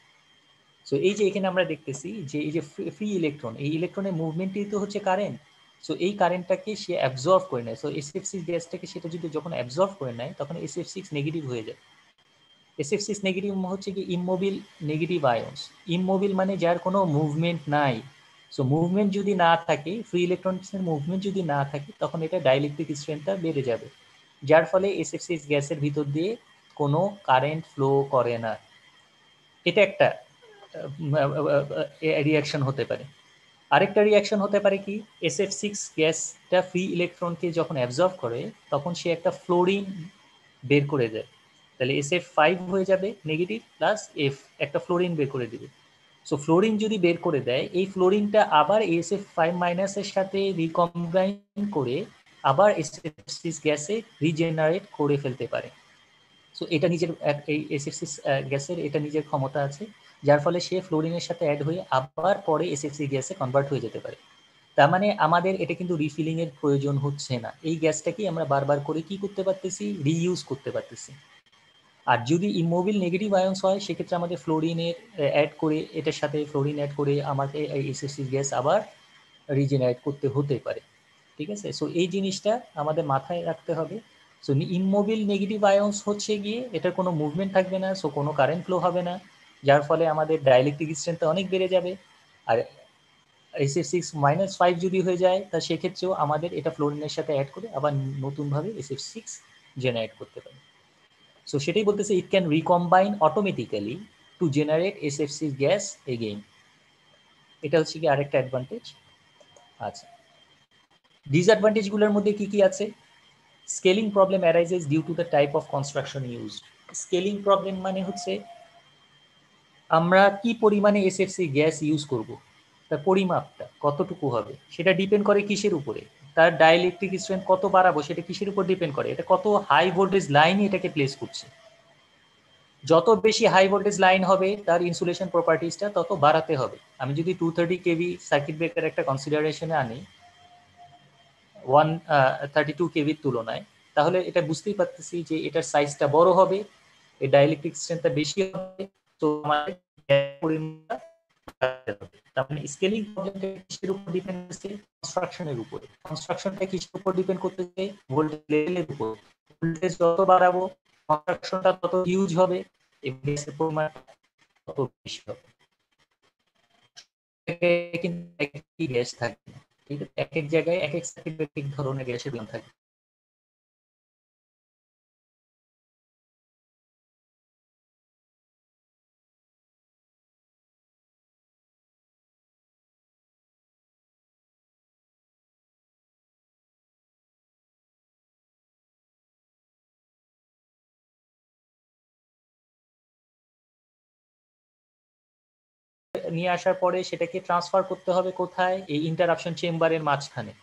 সো এই যে এখানে আমরা দেখতেছি যে এই যে ফ্রি ইলেকট্রন, এই ইলেকট্রনের মুভমেন্টই তো হচ্ছে কারেন্ট। সো এই কারেন্টটাকে সে অ্যাবজর্ভ করে নেয়। সো SF6 গ্যাসটাকে সেটা যদি যখন অ্যাবজর্ভ করে নেয় তখন SF6 নেগেটিভ হয়ে যায়। SF6 নেগেটিভ হচ্ছে কি ইমমোবিল নেগেটিভ আয়ন্স। ইমমোবিল মানে যার কোনো মুভমেন্ট নাই। সো মুভমেন্ট যদি না থাকে, ফ্রি ইলেকট্রনসের মুভমেন্ট যদি না থাকে, তখন এটা ডাইইলেকট্রিক স্ট্রেংথটা বেড়ে যাবে, যার ফলে SF6 গ্যাসের ভিতর দিয়ে কোনো কারেন্ট ফ্লো করে না। এটা একটা রিয়াকশন হতে পারে। আরেকটা রিয়াকশন হতে পারে কি, SF6 গ্যাসটা ফ্রি ইলেকট্রনকে যখন অ্যাবজর্ব করে তখন সে একটা ফ্লোরিন বের করে দেয়। তাহলে SF5 হয়ে যাবে নেগেটিভ প্লাস এফ, একটা ফ্লোরিন বের করে দিবে। সো ফ্লোরিন যদি বের করে দেয়, এই ফ্লোরিনটা আবার SF5 মাইনাসের সাথে রিকম্বাইন করে আবার SF6 গ্যাসে রিজেনারেট করে ফেলতে পারে। সো এটা নিজের এই SF6 গ্যাসের এটা নিজের ক্ষমতা আছে, যার ফলে সে ফ্লোরিনের সাথে অ্যাড হয়ে আবার পরে SF6 গ্যাসে কনভার্ট হয়ে যেতে পারে। তার মানে আমাদের এটা কিন্তু রিফিলিং এর প্রয়োজন হচ্ছে না, এই গ্যাসটাকে আমরা বারবার করে কি করতে পারতেছি, রিইউজ করতে পারতেছি। আর যদি ইমোবিল নেগেটিভ আয়ন্স হয় সেক্ষেত্রে আমাদের ফ্লোরিনের অ্যাড করে, এটার সাথে ফ্লোরিন অ্যাড করে আমাকে এই SF6 গ্যাস আবার রিজেনারেট করতে হতে পারে। ঠিক আছে। সো এই জিনিসটা আমাদের মাথায় রাখতে হবে। সো ইমমোবিল নেগেটিভ আয়ন্স হচ্ছে গিয়ে এটার কোনো মুভমেন্ট থাকবে না, সো কোনো কারেন্ট ফ্লো হবে না, যার ফলে আমাদের ডাইইলেকট্রিক স্ট্রেংথ অনেক বেড়ে যাবে। আর SF6-5 যদি হয়ে যায় তা সেক্ষেত্রেও আমাদের এটা ফ্লোরিনের সাথে অ্যাড করে আবার নতুনভাবে SF6 জেনারেট করতে পারে। সো সেটাই বলতেছে, ইট can recombine automatically to generate SF6 gas again. এটা হচ্ছে কি আরেকটা অ্যাডভান্টেজ। আচ্ছা, ডিসঅ্যাডভান্টেজগুলোর মধ্যে কি কি আছে, scaling problem arises due to the type of construction used. Scaling problem মানে হচ্ছে আমরা কি পরিমাণে SF6 গ্যাস ইউজ করব, তার পরিমাপটা কতটুকু হবে সেটা ডিপেন্ড করে কিসের উপরে, তার ডাইইলেকট্রিক স্ট্রেংথ কত বাড়াবো সেটা কিসের উপর ডিপেন্ড করে, এটা কত হাই ভোল্টেজ লাইনে এটাকে প্লেস করছে। যত বেশি হাই ভোল্টেজ লাইন হবে তার ইনসুলেশন প্রপার্টিসটা তত বাড়াতে হবে। আমি যদি 230 kV সার্কিট ব্রেকার একটা কনসিডারেশনে আনি 132 kV তুলনায়, তাহলে এটা বুঝতেই পারতেছি যে এটার সাইজটা বড় হবে, এর ডাইইলেকট্রিক স্ট্রেংথটা বেশি হবে। তো আমাদের পরিমাণটা বাড়াতে হবে। তার মানে স্কেলিং প্রবলেমটা কিসের উপর ডিপেন্ড করছে, কনস্ট্রাকশনের উপরে। কনস্ট্রাকশনটা কিসের উপর ডিপেন্ড করতেছে, ভোল্টেজ লেভেলের উপর। ভোল্টেজ যত বাড়াবো কনস্ট্রাকশনটা তত হিউজ হবে এবং গ্যাসের পরিমাণ তত বেশি হবে। কিন্তু একই গ্যাস থাকবে না, ঠিক আছে, এক এক জায়গায় এক এক সার্কিট এক এক ধরনের গ্যাসের বিমান থাকে। নিয়ে আসার পরে সেটাকে ট্রান্সফার করতে হবে কোথায়, এই ইন্টারাপশন চেম্বারের মাঝখানে।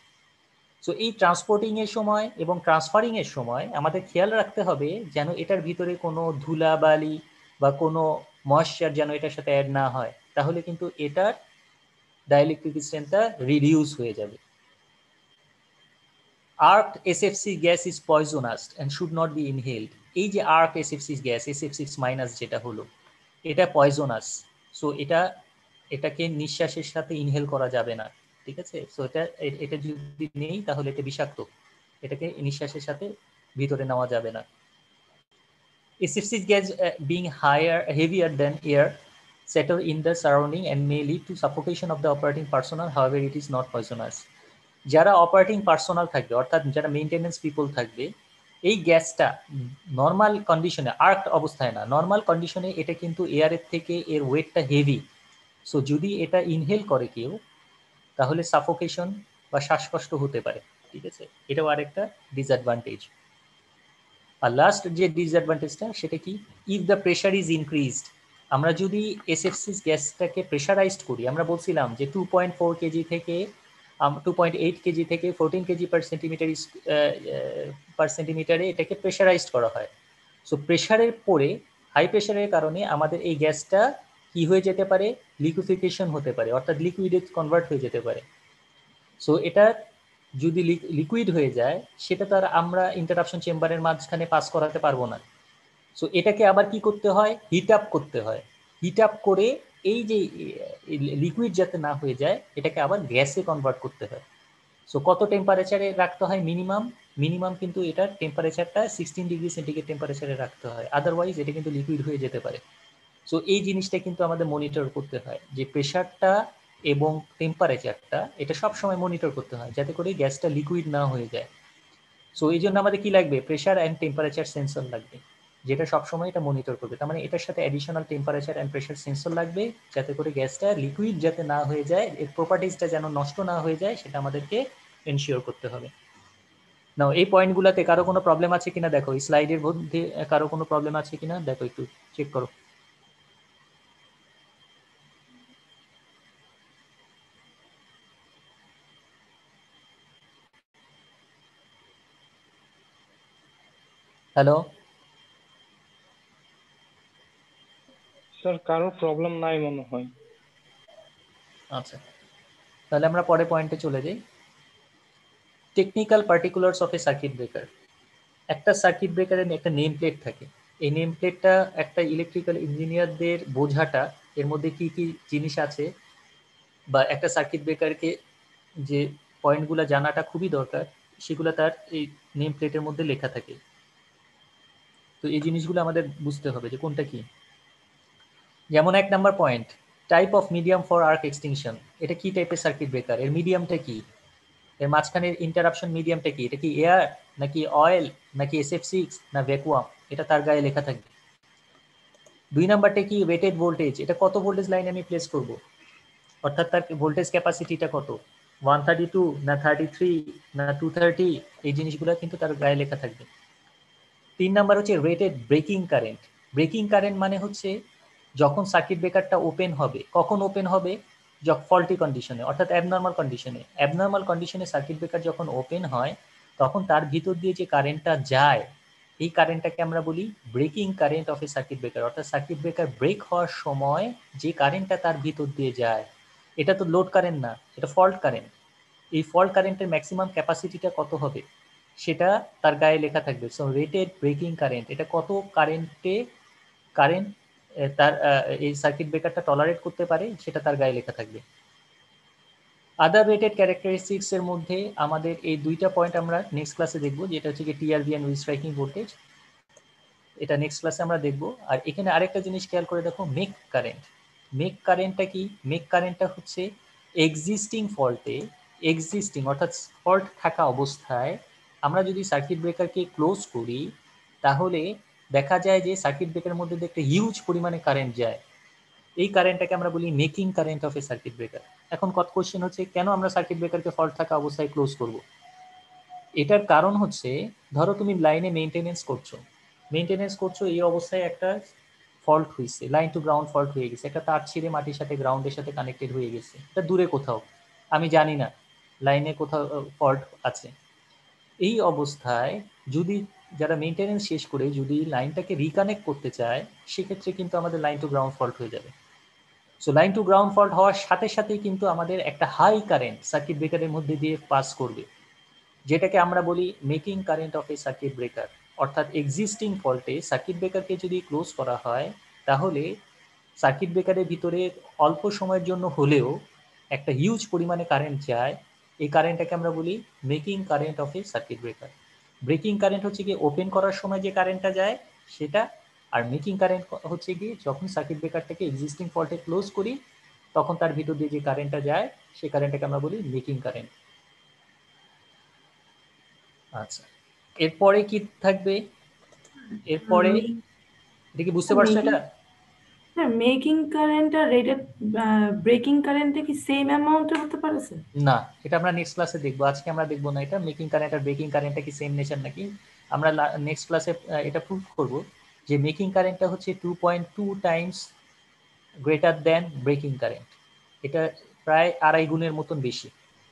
সো এই ট্রান্সপোর্টিং এর সময় এবং ট্রান্সফারিং এর সময় আমাদের খেয়াল রাখতে হবে যেন এটার ভিতরে কোনো ধুলাবালি বা কোনো ময়েশ্চার যেন এটার সাথে অ্যাড না হয়, তাহলে কিন্তু এটার ডাইইলেকট্রিক স্ট্রেংথটা রিডিউস হয়ে যাবে। Arc SFC gas is poisonous and should not be inhaled. এই যে arc SFC গ্যাস SF6- যেটা হলো, এটা পয়জনাস। সো এটাকে নিঃশ্বাসের সাথে ইনহেল করা যাবে না, ঠিক আছে? সো এটা যদি নেই তাহলে এটা বিষাক্ত, এটাকে নিঃশ্বাসের সাথে ভিতরে নেওয়া যাবে না। SF6 gas being heavier than air settle in the surrounding and may lead to suffocation of the operating personnel. However, it is not poisonous. যারা অপারেটিং পার্সোনাল থাকবে, অর্থাৎ যারা মেইনটেনেন্স পিপল থাকবে, এই গ্যাসটা নর্মাল কন্ডিশনে, আর্ক অবস্থায় না, নর্মাল কন্ডিশনে এটা কিন্তু এয়ারের থেকে এর ওয়েটটা হেভি। সো যদি এটা ইনহেল করে কেউ তাহলে সাফোকেশন বা শ্বাসকষ্ট হতে পারে, ঠিক আছে? এটাও আরেকটা ডিসঅ্যাডভান্টেজ। আর লাস্ট যে ডিসঅ্যাডভান্টেজটা সেটা কি, if the pressure is increased, আমরা যদি SF6 গ্যাসটাকে প্রেশারাইজড করি, আমরা বলছিলাম যে 2.4 কেজি থেকে 2.8 কেজি থেকে 14 কেজি পার সেন্টিমিটারে এটাকে প্রেশারাইজড করা হয়। সো প্রেশারের পরে, হাই প্রেশারের কারণে আমাদের এই গ্যাসটা কি হয়ে যেতে পারে, লিকুইফিকেশন হতে পারে, অর্থাৎ লিকুইডে কনভার্ট হয়ে যেতে পারে। সো এটা যদি লিকুইড হয়ে যায় সেটা তো আর আমরা ইন্টারাপশন চেম্বারের মাঝখানে পাস করাতে পারবো না। সো এটাকে আবার কি করতে হয়, হিট আপ করতে হয়। হিট আপ করে এই যে লিকুইড যাতে না হয়ে যায় এটাকে আবার গ্যাসে কনভার্ট করতে হয়। সো কত টেম্পারেচারে রাখতে হয়, মিনিমাম কিন্তু এটার টেম্পারেচারটা 16 ডিগ্রি সেন্টিগ্রেড টেম্পারেচারে রাখতে হয়, আদারওয়াইজ এটা কিন্তু লিকুইড হয়ে যেতে পারে। সো এই জিনিসটা কিন্তু আমাদের মনিটর করতে হয়, যে প্রেশারটা এবং টেম্পারেচারটা এটা সবসময় মনিটর করতে হয় যাতে করে গ্যাসটা লিকুইড না হয়ে যায়। সো এই জন্য আমাদের কি লাগবে, প্রেশার অ্যান্ড টেম্পারেচার সেন্সর লাগবে, যেটা সবসময় এটা মনিটর করবে। তার মানে এটার সাথে additional temperature and pressure sensor লাগবে যাতে করে গ্যাসটা লিকুইড যাতে না হয়ে যায়, এর প্রপার্টিসটা যেন নষ্ট না হয়ে যায় সেটা আমাদেরকে এনশিওর করতে হবে। নাও এই পয়েন্টগুলোতে কারো কোনো প্রবলেম আছে কিনা দেখো, এই স্লাইডের মধ্যে কারো কোনো প্রবলেম আছে কিনা দেখো, একটু চেক করো। হ্যালো, স্যার কারো প্রবলেম নাই মনে হয়। আচ্ছা তাহলে আমরা পরের পয়েন্টে চলে যাই। Technical particulars of A circuit breaker. একটা সার্কিট ব্রেকারের একটা নেম প্লেট থাকে, এই নেম প্লেটটা একটা ইলেকট্রিক্যাল ইঞ্জিনিয়ারদের বোঝাটা এর মধ্যে কি কি জিনিস আছে বা একটা সার্কিট ব্রেকারকে যে পয়েন্টগুলো জানাটা খুবই দরকার, সেগুলো তার এই নেম প্লেটের মধ্যে লেখা থাকে। তো এই জিনিসগুলো আমাদের বুঝতে হবে যে কোনটা কি। যেমন 1 number point, type of medium for arc extinction. এটা কি টাইপের সার্কিট ব্রেকার, এর মিডিয়ামটা কি, এর মাঝখানের ইন্টারাপশন মিডিয়ামটা কি, এটা কি এয়ার নাকি অয়েল নাকি SF6 না ভ্যাকুয়াম, এটা তার গায়ে লেখা থাকবে। 2 নম্বরটা কি, ওয়েটেড ভোল্টেজ, এটা কত ভোল্টেজ লাইনে আমি প্লেস করব, অর্থাৎ তার ভোল্টেজ ক্যাপাসিটিটা কত, 132 না 33 না 230, এই জিনিসগুলো কিন্তু তার গায়ে লেখা থাকবে। 3 নম্বর হচ্ছে rated breaking current. Breaking current মানে হচ্ছে যখন সার্কিট ব্রেকারটা ওপেন হবে, কখন ওপেন হবে, যখন ফল্টি কন্ডিশনে, অর্থাৎ অ্যাবনর্মাল কন্ডিশনে। অ্যাবনর্মাল কন্ডিশনে সার্কিট ব্রেকার যখন ওপেন হয় তখন তার ভিতর দিয়ে যে কারেন্টটা যায়, এই কারেন্টটাকে আমরা বলি breaking current of A circuit breaker. অর্থাৎ সার্কিট ব্রেকার ব্রেক হওয়ার সময় যে কারেন্টটা তার ভিতর দিয়ে যায়, এটা তো লোড কারেন্ট না, এটা ফল্ট কারেন্ট। এই ফল্ট কারেন্টের ম্যাক্সিমাম ক্যাপাসিটিটা কত হবে সেটা তার গায়ে লেখা থাকবে। সো রেটেড ব্রেকিং কারেন্ট, এটা কত কারেন্ট তার এই সার্কিট ব্রেকারটা টলারেট করতে পারে সেটা তার গায়ে লেখা থাকবে। আদার রেটেড ক্যারেক্টারিস্টিক্স এর মধ্যে আমাদের এই 2টা পয়েন্ট আমরা নেক্সট ক্লাসে দেখবো, যেটা হচ্ছে কি টিআরভি অ্যান্ড স্ট্রাইকিং ভোল্টেজ, এটা নেক্সট ক্লাসে আমরা দেখব। আর এখানে আরেকটা জিনিস খেয়াল করে দেখো, মেক কারেন্ট। মেক কারেন্টটা কি, মেক কারেন্টটা হচ্ছে এক্সিস্টিং ফল্টে, এক্সিস্টিং অর্থাৎ ফল্ট থাকা অবস্থায় আমরা যদি সার্কিট ব্রেকারকে ক্লোজ করি তাহলে দেখা যায় যে সার্কিট ব্রেকারের মধ্যে একটা হিউজ পরিমাণে কারেন্ট যায়, এই কারেন্টটাকে আমরা বলি making current of A circuit breaker. এখন কত কোশ্চেন হচ্ছে, কেন আমরা সার্কিট ব্রেকারকে ফল্ট থাকা অবস্থায় ক্লোজ করব? এটার কারণ হচ্ছে, ধরো তুমি লাইনে মেইনটেনেন্স করছো, এই অবস্থায় একটা ফল্ট হয়েছে, লাইন টু গ্রাউন্ড ফল্ট হয়ে গেছে, একটা তার ছিঁড়ে মাটির সাথে গ্রাউন্ডের সাথে কানেক্টেড হয়ে গেছে, এটা দূরে কোথাও, আমি জানি না লাইনে কোথাও ফল্ট আছে। এই অবস্থায় যদি যারা মেনটেনেন্স শেষ করে যদি লাইনটাকে রিকানেক্ট করতে চায়, সেক্ষেত্রে কিন্তু আমাদের লাইন টু গ্রাউন্ড ফল্ট হয়ে যাবে। So line to ground fault হওয়ার সাথে সাথেই কিন্তু আমাদের একটা হাই কারেন্ট সার্কিট ব্রেকারের মধ্যে দিয়ে পাস করবে, যেটাকে আমরা বলি making current of A circuit breaker. অর্থাৎ এক্সিস্টিং ফল্টে সার্কিট ব্রেকারকে যদি ক্লোজ করা হয়, তাহলে সার্কিট ব্রেকারের ভিতরে অল্প সময়ের জন্য হলেও একটা হিউজ পরিমাণে কারেন্ট যায়। এই কারেন্টটাকে আমরা বলি making current of A circuit breaker. Breaking current হচ্ছে গিয়ে ওপেন করার সময় যে কারেন্টটা যায় সেটা, আর মেকিং কারেন্ট হচ্ছে গিয়ে যখন সার্কিট ব্রেকারটাকে এক্সিস্টিং ফল্টে ক্লোজ করি তখন তার ভিতর দিয়ে যে কারেন্টটা যায় সেই কারেন্টটাকে আমরা বলি মেকিং কারেন্ট। আচ্ছা, এরপরে কি থাকবে? এরপরে এটা কি বুঝতে পারছো মেকিং এটা? হ্যাঁ, মেকিং কারেন্ট আর রেটেড ব্রেকিং কারেন্টে কি সেম অ্যামাউন্টের হতে পারে স্যার? না, এটা আমরা নেক্সট ক্লাসে দেখবো, আজকে আমরা দেখবো না এটা মেকিং কারেন্ট আর ব্রেকিং কারেন্টটা কি সেম নেচার নাকি। আমরা নেক্সট ক্লাসে এটা প্রুভ করব যে মেকিং কারেন্টটা হচ্ছে 2.2 Times greater than breaking current, এটা প্রায় 2.5 গুণের মতন বেশি।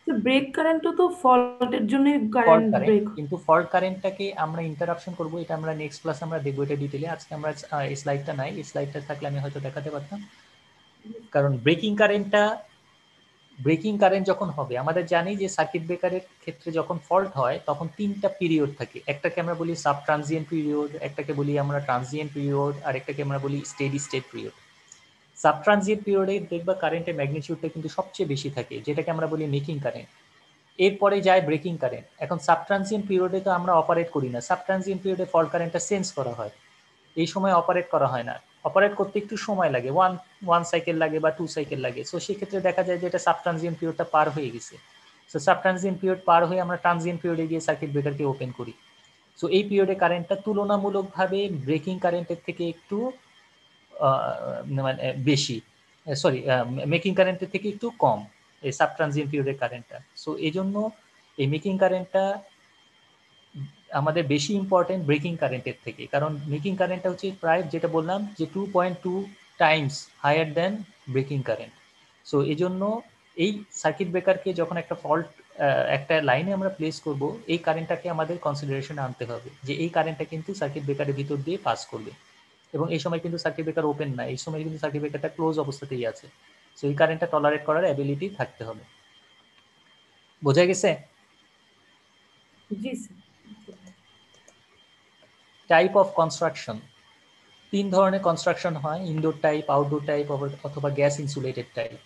ব্রেক কারেন্টও তো ফল্টের জন্য ফল্ট কারেন্ট কারেন্ট, ব্রেক। কিন্তু ফল্ট কারেন্টটাকে আমরা ইন্টারাপশন করব, এটা আমরা নেক্সট ক্লাসে আমরা দেখবো এটা ডিটেলে। আজকে আমরা এই স্লাইডটা নাই, এই স্লাইডটা থাকলে আমি হয়তো দেখাতে পারতাম। কারণ ব্রেকিং কারেন্ট যখন হবে, আমাদের জানি যে সার্কিট ব্রেকারের ক্ষেত্রে যখন ফল্ট হয় তখন 3টা পিরিয়ড থাকে, একটাকে আমরা বলি সাব ট্রানজিয়েন্ট পিরিয়ড, একটাকে বলি আমরা ট্রানজিয়েন্ট পিরিয়ড, আর একটাকে আমরা বলি steady state period. Sub transient পিরিয়ডে দেখবা কারেন্টের ম্যাগনিটিউডটা কিন্তু সবচেয়ে বেশি থাকে, যেটাকে আমরা বলি মেকিং কারেন্ট। এরপরে যায় ব্রেকিং কারেন্ট। এখন সাব ট্রানজিয়েন্ট পিরিয়ডে তো আমরা অপারেট করি না, সাব ট্রানজিয়েন্ট পিরিয়ডে ফল্ট কারেন্টটা সেন্স করা হয়, এই সময় অপারেট করা হয় না, অপারেট করতে একটু সময় লাগে, ওয়ান সাইকেল লাগে বা 2 সাইকেল লাগে। সো সেক্ষেত্রে দেখা যায় যে এটা সাব ট্রানজিয়েন্ট পিরিয়ডটা পার হয়ে গেছে। সো সাব ট্রানজিয়েন্ট পিরিয়ড পার হয়ে আমরা ট্রানজিয়েন্ট পিরিয়ডে গিয়ে সার্কিট ব্রেকারকে ওপেন করি। সো এই পিরিয়ডে কারেন্টটা তুলনামূলকভাবে ব্রেকিং কারেন্টের থেকে একটু মানে বেশি, সরি মেকিং কারেন্টের থেকে একটু কম এই সাব ট্রানজিয়েন্ট পিরিয়ডের কারেন্টটা। সো এই জন্য এই মেকিং কারেন্টটা আমাদের বেশি ইম্পর্টেন্ট ব্রেকিং কারেন্টের থেকে, কারণ মেকিং কারেন্টটা হচ্ছে প্রায় যেটা বললাম যে 2.2 times higher than breaking current. So এই জন্য এই সার্কিট ব্রেকারকে যখন একটা ফল্ট একটা লাইনে আমরা প্লেস করব, এই কারেন্টটাকে আমাদের কনসিডারেশনে আনতে হবে যে এই কারেন্টটা কিন্তু সার্কিট ব্রেকারের ভিতর দিয়ে পাস করবে, এবং এই সময় কিন্তু সার্কিট ব্রেকার ওপেন না, এই সময় কিন্তু সার্কিট ব্রেকারটা ক্লোজ অবস্থাতেই আছে। সো এই কারেন্টটা টলারেট করার অ্যাবিলিটি থাকতে হবে। বোঝা গেছে? জি স্যার। টাইপ অফ কনস্ট্রাকশন, 3 ধরনের কনস্ট্রাকশন হয়, ইনডোর টাইপ, আউটডোর টাইপ অথবা gas insulated type.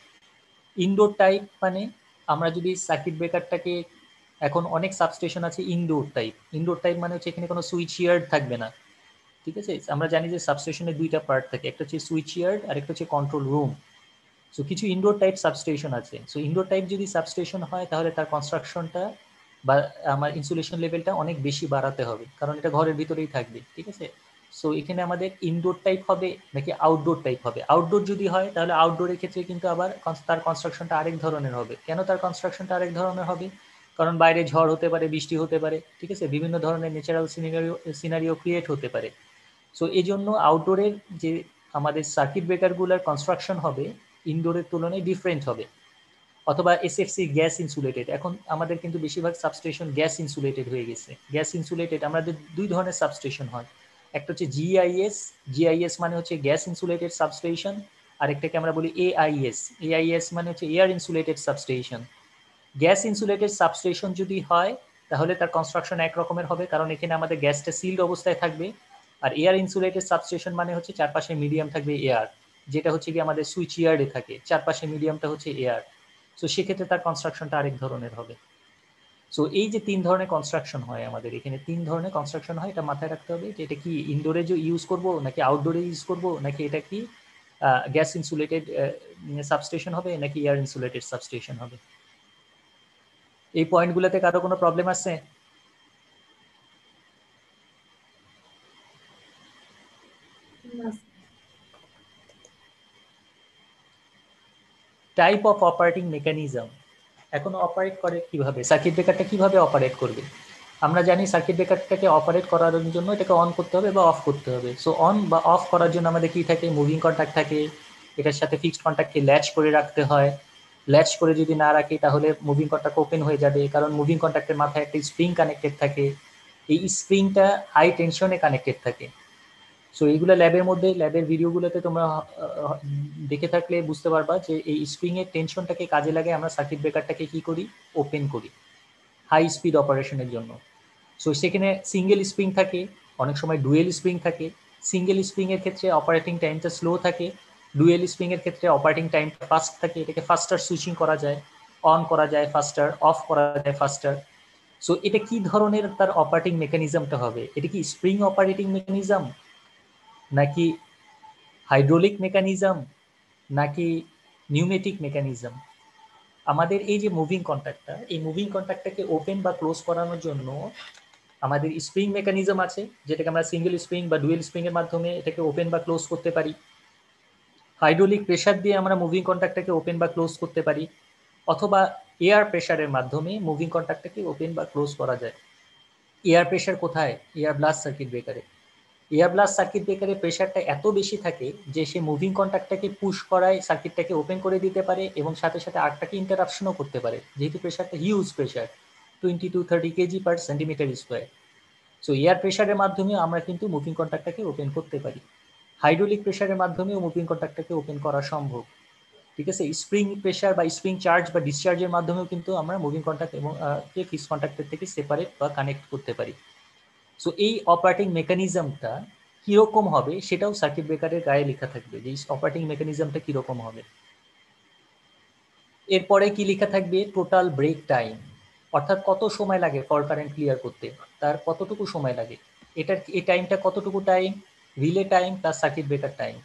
Indoor type মানে আমরা যদি সার্কিট ব্রেকারটাকে, এখন অনেক সাবস্টেশন আছে ইনডোর টাইপ। ইনডোর টাইপ মানে হচ্ছে এখানে কোনো সুইচ ইয়ার্ড থাকবে না, ঠিক আছে? আমরা জানি যে সাবস্টেশনের 2টা পার্ট থাকে, একটা হচ্ছে সুইচ ইয়ার্ড আর একটা হচ্ছে কন্ট্রোল রুম। সো কিছু ইনডোর টাইপ সাবস্টেশন আছে। সো ইনডোর টাইপ যদি সাবস্টেশন হয় তাহলে তার কনস্ট্রাকশনটা বা আমার ইনসুলেশন লেভেলটা অনেক বেশি বাড়াতে হবে, কারণ এটা ঘরের ভিতরেই থাকবে, ঠিক আছে? সো এখানে আমাদের ইনডোর টাইপ হবে নাকি আউটডোর টাইপ হবে। আউটডোর যদি হয় তাহলে আউটডোরের ক্ষেত্রে কিন্তু আবার তার কনস্ট্রাকশনটা আরেক ধরনের হবে। কেন তার কনস্ট্রাকশনটা আরেক ধরনের হবে? কারণ বাইরে ঝড় হতে পারে, বৃষ্টি হতে পারে, ঠিক আছে, বিভিন্ন ধরনের ন্যাচারাল সিনারিও ক্রিয়েট হতে পারে। সো এই জন্য আউটডোরের যে আমাদের সার্কিট ব্রেকারগুলোর কনস্ট্রাকশন হবে ইনডোরের তুলনায় ডিফারেন্ট হবে। অথবা এসএফসি গ্যাস ইনসুলেটেড, এখন আমাদের কিন্তু বেশিরভাগ সাবস্টেশন গ্যাস ইনসুলেটেড হয়ে গেছে। গ্যাস ইনসুলেটেড আমাদের 2 ধরনের সাবস্টেশন হয়, একটা হচ্ছে জিআইএস, জিআইএস মানে হচ্ছে গ্যাস ইনসুলেটেড সাবস্টেশন, আর একটাকে আমরা বলি এআইএস, এআইএস মানে হচ্ছে air insulated substation. Gas insulated substation যদি হয় তাহলে তার কনস্ট্রাকশন এক রকমের হবে, কারণ এখানে আমাদের গ্যাসটা সিল্ড অবস্থায় থাকবে। আর এয়ার ইনসুলেটেড সাবস্টেশন মানে হচ্ছে চারপাশে মিডিয়াম থাকবে এয়ার, যেটা হচ্ছে কি আমাদের সুইচ ইয়ার্ডে থাকে, চারপাশে মিডিয়ামটা হচ্ছে এয়ার। সো সেক্ষেত্রে তার কনস্ট্রাকশনটা আরেক ধরনের হবে। সো এই যে 3 ধরনের কনস্ট্রাকশন হয় আমাদের এখানে, 3 ধরনের কনস্ট্রাকশন হয়, এটা মাথায় রাখতে হবে যে এটা কি ইনডোরে যে ইউজ করব নাকি আউটডোরে ইউজ করব, নাকি এটা কি গ্যাস ইনসুলেটেড সাবস্টেশন হবে নাকি এয়ার ইনসুলেটেড সাবস্টেশন হবে। এই পয়েন্টগুলোতে কারো কোনো প্রবলেম আছে? টাইপ অফ অপারেটিং মেকানিজম, এখন অপারেট করে কিভাবে, সার্কিট ব্রেকারটা কিভাবে অপারেট করবে। আমরা জানি সার্কিট ব্রেকারটাকে অপারেট করার জন্য এটাকে অন করতে হবে বা অফ করতে হবে। সো অন বা অফ করার জন্য আমাদের কি থাকে, মুভিং কন্ট্যাক্ট থাকে, এটার সাথে ফিক্সড কন্ট্যাক্টকে ল্যাচ করে রাখতে হয়। ল্যাচ করে যদি না রাখি তাহলে মুভিং কন্ট্যাক্ট ওপেন হয়ে যাবে, কারণ মুভিং কন্ট্যাক্টের মাথায় একটা স্প্রিং কানেক্টেড থাকে, এই স্প্রিংটা হাই টেনশনে কানেক্টেড থাকে। সো এইগুলো ল্যাবের মধ্যে, ল্যাবের ভিডিওগুলোতে তোমরা দেখে থাকলে বুঝতে পারবা যে এই স্প্রিং এর টেনশনটাকে কাজে লাগে আমরা সার্কিট ব্রেকারটাকে কি করি, ওপেন করি হাই স্পিড অপারেশনের জন্য। সো সেখানে সিঙ্গেল স্প্রিং থাকে, অনেক সময় ডুয়েল স্প্রিং থাকে। সিঙ্গেল স্প্রিং এর ক্ষেত্রে অপারেটিং টাইমটা স্লো থাকে, ডুয়েল স্প্রিং এর ক্ষেত্রে অপারেটিং টাইমটা ফাস্ট থাকে। এটাকে ফাস্টার সুইচিং করা যায়, অন করা যায় ফাস্টার, অফ করা যায় ফাস্টার। সো এটা কি ধরনের তার অপারেটিং মেকানিজমটা হবে, এটা কি স্প্রিং অপারেটিং মেকানিজম, নাকি হাইড্রোলিক মেকানিজম, নাকি নিউমেটিক মেকানিজম? আমাদের এই যে মুভিং কন্ট্যাক্টটা, এই মুভিং কন্ট্যাক্টটাকে ওপেন বা ক্লোজ করানোর জন্য আমাদের স্প্রিং মেকানিজম আছে, যেটাকে আমরা সিঙ্গেল স্প্রিং বা ডুয়েল স্প্রিং এর মাধ্যমে এটাকে ওপেন বা ক্লোজ করতে পারি। হাইড্রোলিক প্রেসার দিয়ে আমরা মুভিং কন্ট্যাক্টটাকে ওপেন বা ক্লোজ করতে পারি, অথবা এয়ার প্রেসারের মাধ্যমে মুভিং কন্ট্যাক্টটাকে ওপেন বা ক্লোজ করা যায়। এয়ার প্রেসার কোথায়? এয়ার ব্লাস্ট সার্কিট ব্রেকারে। এয়ার ব্লাস্ট সার্কিট ব্রেকারে প্রেসারটা এত বেশি থাকে যে সে মুভিং কন্ট্যাক্টটাকে পুশ করায় সার্কিটটাকে ওপেন করে দিতে পারে এবং সাথে সাথে আর্টটাকে ইন্টারাপশনও করতে পারে, যেহেতু প্রেসারটা huge pressure, 20 to 30 KG per centimetre square. So air প্রেসারের মাধ্যমে আমরা কিন্তু মুভিং কন্ট্যাক্টটাকে ওপেন করতে পারি। হাইড্রোলিক প্রেসারের মাধ্যমেও মুভিং কন্ট্যাক্টটাকে ওপেন করা সম্ভব। ঠিক আছে, স্প্রিং প্রেসার বা স্প্রিং চার্জ বা ডিসচার্জের মাধ্যমেও কিন্তু আমরা মুভিং কন্ট্যাক্ট এবং ফিক্সড কন্ট্যাক্টের থেকে সেপারেট বা কানেক্ট করতে পারি। সো এই অপারেটিং মেকানিজমটা কিরকম হবে সেটাও সার্কিট ব্রেকারের গায়ে লেখা থাকবে, যে অপারেটিং মেকানিজমটা কিরকম হবে। এরপরে কি লেখা থাকবে, টোটাল ব্রেক টাইম, অর্থাৎ কত সময় লাগে ফল্ট কারেন্ট ক্লিয়ার করতে, তার কতটুকু সময় লাগে, এটার এই টাইমটা কতটুকু time, relay time plus circuit breaker time.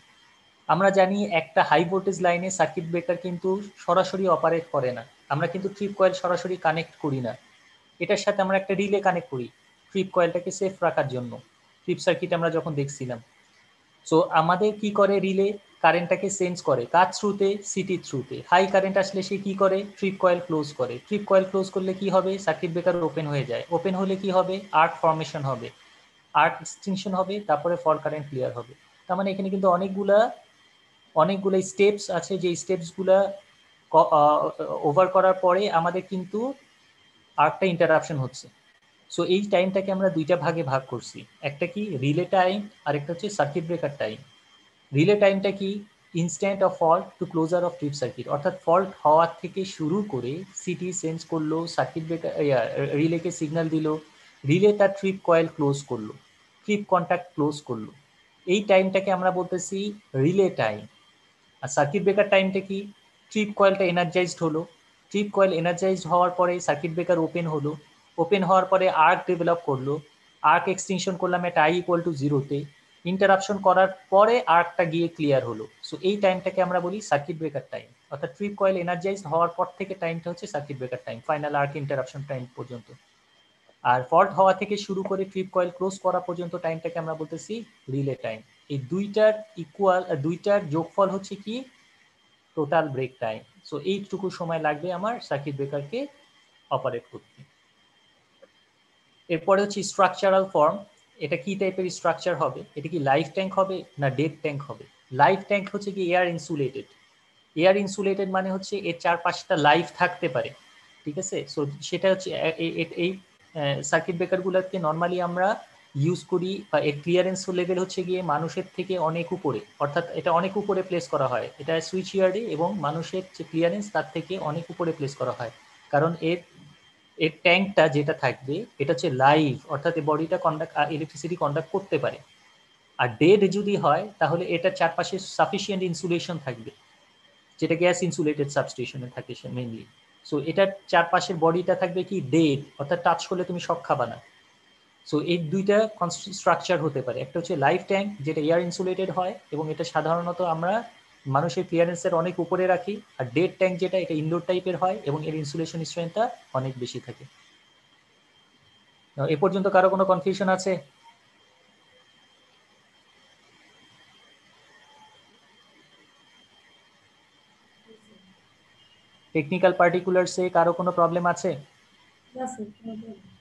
আমরা জানি একটা হাই ভোল্টেজ লাইনে সার্কিট ব্রেকার কিন্তু সরাসরি অপারেট করে না, আমরা কিন্তু ট্রিপ কয়েল সরাসরি কানেক্ট করি না, এটার সাথে আমরা একটা রিলে কানেক্ট করি ট্রিপ কয়েলটাকে সেফ রাখার জন্য, ট্রিপ সার্কিট আমরা যখন দেখছিলাম। সো আমাদের কি করে, রিলে কারেন্টটাকে সেন্স করে কার থ্রুতে, সিটি থ্রুতে। হাই কারেন্ট আসলে সে কি করে, ট্রিপ কয়েল ক্লোজ করে। ট্রিপ কয়েল ক্লোজ করলে কি হবে, সার্কিট ব্রেকার ওপেন হয়ে যায়। ওপেন হলে কি হবে, আর্ক ফর্মেশন হবে, আর্ক এক্সটিংশন হবে, তারপরে ফল্ট কারেন্ট ক্লিয়ার হবে। তার মানে এখানে কিন্তু অনেকগুলো স্টেপস আছে, যে স্টেপসগুলা ওভার করার পরে আমাদের কিন্তু আর্কটা ইন্টারাপশন হচ্ছে। সো এই টাইমটাকে আমরা দুইটা ভাগে ভাগ করছি, একটা কি রিলে টাইম, আর একটা হচ্ছে সার্কিট ব্রেকার টাইম। রিলে টাইমটা কি, instant of fault to closure of trip circuit, অর্থাৎ ফল্ট হওয়ার থেকে শুরু করে সিটি সেন্স করলো, সার্কিট ব্রেকার রিলেকে সিগন্যাল দিল, রিলে তার ট্রিপ কয়েল ক্লোজ করলো, ট্রিপ কন্ট্যাক্ট ক্লোজ করলো, এই টাইমটাকে আমরা বলতেছি রিলে টাইম। আর সার্কিট ব্রেকার টাইমটা কি, ট্রিপ কয়েলটা এনার্জাইজড হলো, ট্রিপ কয়েল এনার্জাইজড হওয়ার পরে সার্কিট ব্রেকার ওপেন হলো, ওপেন হওয়ার পরে আর্ক ডেভেলপ করলো, আর্ক এক্সটেনশন করলাম এটা I=0-তে, ইন্টারাপশন করার পরে আর্কটা গিয়ে ক্লিয়ার হলো। সো এই টাইমটাকে আমরা বলি সার্কিট ব্রেকার টাইম, অর্থাৎ ট্রিপ কয়েল এনার্জাইজড হওয়ার পর থেকে টাইমটা হচ্ছে circuit breaker time, final arc interruption time পর্যন্ত। আর ফল্ট হওয়া থেকে শুরু করে ট্রিপ কয়েল ক্লোজ করা পর্যন্ত টাইমটাকে আমরা বলতেছি রিলে টাইম। এই দুইটার যোগফল হচ্ছে কি, টোটাল ব্রেক টাইম। সো এইটুকু সময় লাগবে আমার সার্কিট ব্রেকারকে অপারেট করতে। এরপরে হচ্ছে স্ট্রাকচারাল ফর্ম, এটা কি টাইপের স্ট্রাকচার হবে, এটা কি লাইফ ট্যাঙ্ক হবে না ডেড ট্যাঙ্ক হবে? লাইফ ট্যাঙ্ক হচ্ছে কি এয়ার ইনসুলেটেড, এয়ার ইনসুলেটেড মানে হচ্ছে এর চারপাশটা লাইফ থাকতে পারে। ঠিক আছে, সো সেটা হচ্ছে এই সার্কিট ব্রেকারগুলোকে নর্মালি আমরা ইউজ করি, বা এর ক্লিয়ারেন্স লেভেল হচ্ছে গিয়ে মানুষের থেকে অনেক উপরে, অর্থাৎ এটা অনেক উপরে প্লেস করা হয়, এটা সুইচ ইয়ার্ডে, এবং মানুষের যে ক্লিয়ারেন্স তার থেকে অনেক উপরে প্লেস করা হয়, কারণ এর এর ট্যাঙ্কটা যেটা থাকবে এটা হচ্ছে লাইভ, অর্থাৎ এই বডিটা ইলেকট্রিসিটি কন্ডাক্ট করতে পারে। আর ডেড যদি হয় তাহলে এটার চারপাশে সাফিসিয়েন্ট ইনসুলেশন থাকবে, যেটা গ্যাস ইনসুলেটেড সাবস্টেশনে থাকে মেইনলি। সো এটার চারপাশের বডিটা থাকবে কি ডেড, অর্থাৎ টাচ করলে তুমি শক খাবা না। সো এই দুইটা স্ট্রাকচার হতে পারে, একটা হচ্ছে লাইফ ট্যাঙ্ক যেটা এয়ার ইনসুলেটেড হয় এবং এটা সাধারণত আমরা মানুষের ক্লিয়ারেন্সের অনেক উপরে রাখি, আর ডেড ট্যাঙ্ক যেটা এটা ইনডোর টাইপের হয় এবং এর ইনসুলেশন স্ট্রেংথটা অনেক বেশি থাকে। এ পর্যন্ত কারো কোনো কনফিউশন আছে? টেকনিক্যাল পার্টিকুলার্সে কারো কোনো প্রবলেম আছে? না স্যার, কোনো problem নেই।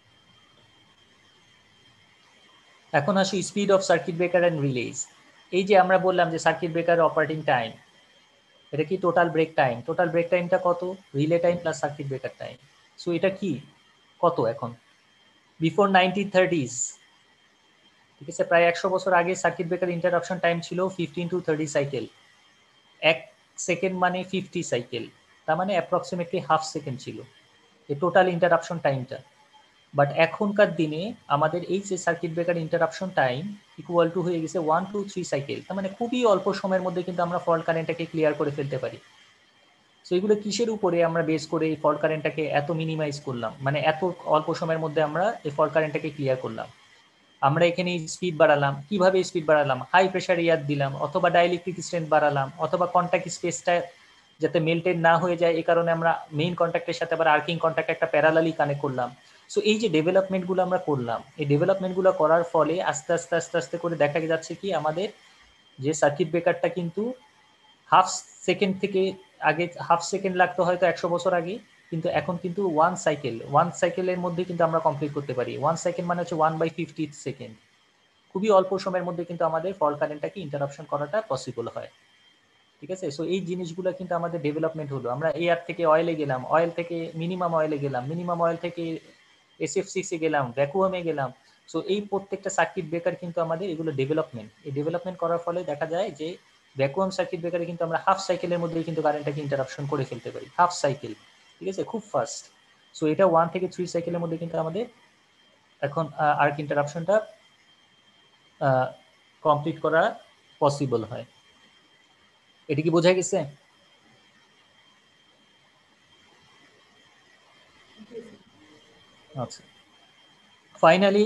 এখন আসি speed of circuit breaker and relays. এই যে আমরা বললাম যে সার্কিট ব্রেকার অপারেটিং টাইম, এটা কি total break time, total break টাইমটা কত, relay time plus circuit breaker time. So এটা কি কত এখন, বিফোর 1930s, ঠিক আছে, প্রায় 100 বছর আগে সার্কিট ব্রেকার ইন্টারাপশন টাইম ছিল 15 to 30 সাইকেল। 1 সেকেন্ড মানে 50 সাইকেল, তার মানে অ্যাপ্রক্সিমেটলি হাফ সেকেন্ড ছিল এই টোটাল ইন্টারাপশন টাইমটা। বাট এখনকার দিনে আমাদের এই যে circuit breaker interruption time equal to হয়ে গেছে 1 to 3 সাইকেল, তার মানে খুবই অল্প সময়ের মধ্যে কিন্তু আমরা ফল্ট কারেন্টটাকে ক্লিয়ার করে ফেলতে পারি। সো এগুলো কিসের উপরে আমরা বেস করে এই ফল্ট কারেন্টটাকে এত মিনিমাইজ করলাম, মানে এত অল্প সময়ের মধ্যে আমরা এই ফল্ট কারেন্টটাকে ক্লিয়ার করলাম। আমরা এখানে স্পিড বাড়ালাম, কিভাবে স্পিড বাড়ালাম, হাই প্রেশার এয়ার দিলাম, অথবা ডাইইলেকট্রিক স্ট্রেন্থ বাড়ালাম, অথবা কন্ট্যাক্ট স্পেসটা যাতে মেল্টেড না হয়ে যায় এই কারণে আমরা মেইন কন্ট্যাক্টের সাথে আবার আর্কিং কন্ট্যাক্ট একটা প্যারালালি কানেক্ট করলাম। সো এই যে ডেভেলপমেন্টগুলো আমরা করলাম, এই ডেভেলপমেন্টগুলো করার ফলে আস্তে আস্তে আস্তে আস্তে করে দেখা যাচ্ছে কি আমাদের যে সার্কিট ব্রেকারটা কিন্তু হাফ সেকেন্ড থেকে, আগে হাফ সেকেন্ড লাগতো হয়তো 100 বছর আগে, কিন্তু এখন কিন্তু ওয়ান সাইকেলের মধ্যে কিন্তু আমরা কমপ্লিট করতে পারি। 1 সেকেন্ড মানে হচ্ছে 1/50 সেকেন্ড। খুবই অল্প সময়ের মধ্যে কিন্তু আমাদের ফল্ট কারেন্টটাকে ইন্টারাপশন করাটা পসিবল হয়, ঠিক আছে। সো এই জিনিসগুলো কিন্তু আমাদের ডেভেলপমেন্ট হলো। আমরা এয়ার থেকে অয়েলে গেলাম, অয়েল থেকে মিনিমাম অয়েলে গেলাম, মিনিমাম অয়েল থেকে SF6-এ গেলাম, ভ্যাকুয়ামে গেলাম। সো এই প্রত্যেকটা সার্কিট ব্রেকার কিন্তু আমাদের এগুলো ডেভেলপমেন্ট, এই ডেভেলপমেন্ট করার ফলে দেখা যায় যে ভ্যাকুয়াম সার্কিট ব্রেকারে কিন্তু আমরা হাফ সাইকেলের মধ্যেই কিন্তু কারেন্টটাকে ইন্টারাপশন করে ফেলতে পারি, হাফ সাইকেল, ঠিক আছে, খুব ফাস্ট। সো এটা 1 থেকে 3 সাইকেলের মধ্যে কিন্তু আমাদের এখন আর্ক ইন্টারাপশনটা কমপ্লিট করা পসিবল হয়। এটা কি বোঝা গেছে? আচ্ছা, ফাইনালি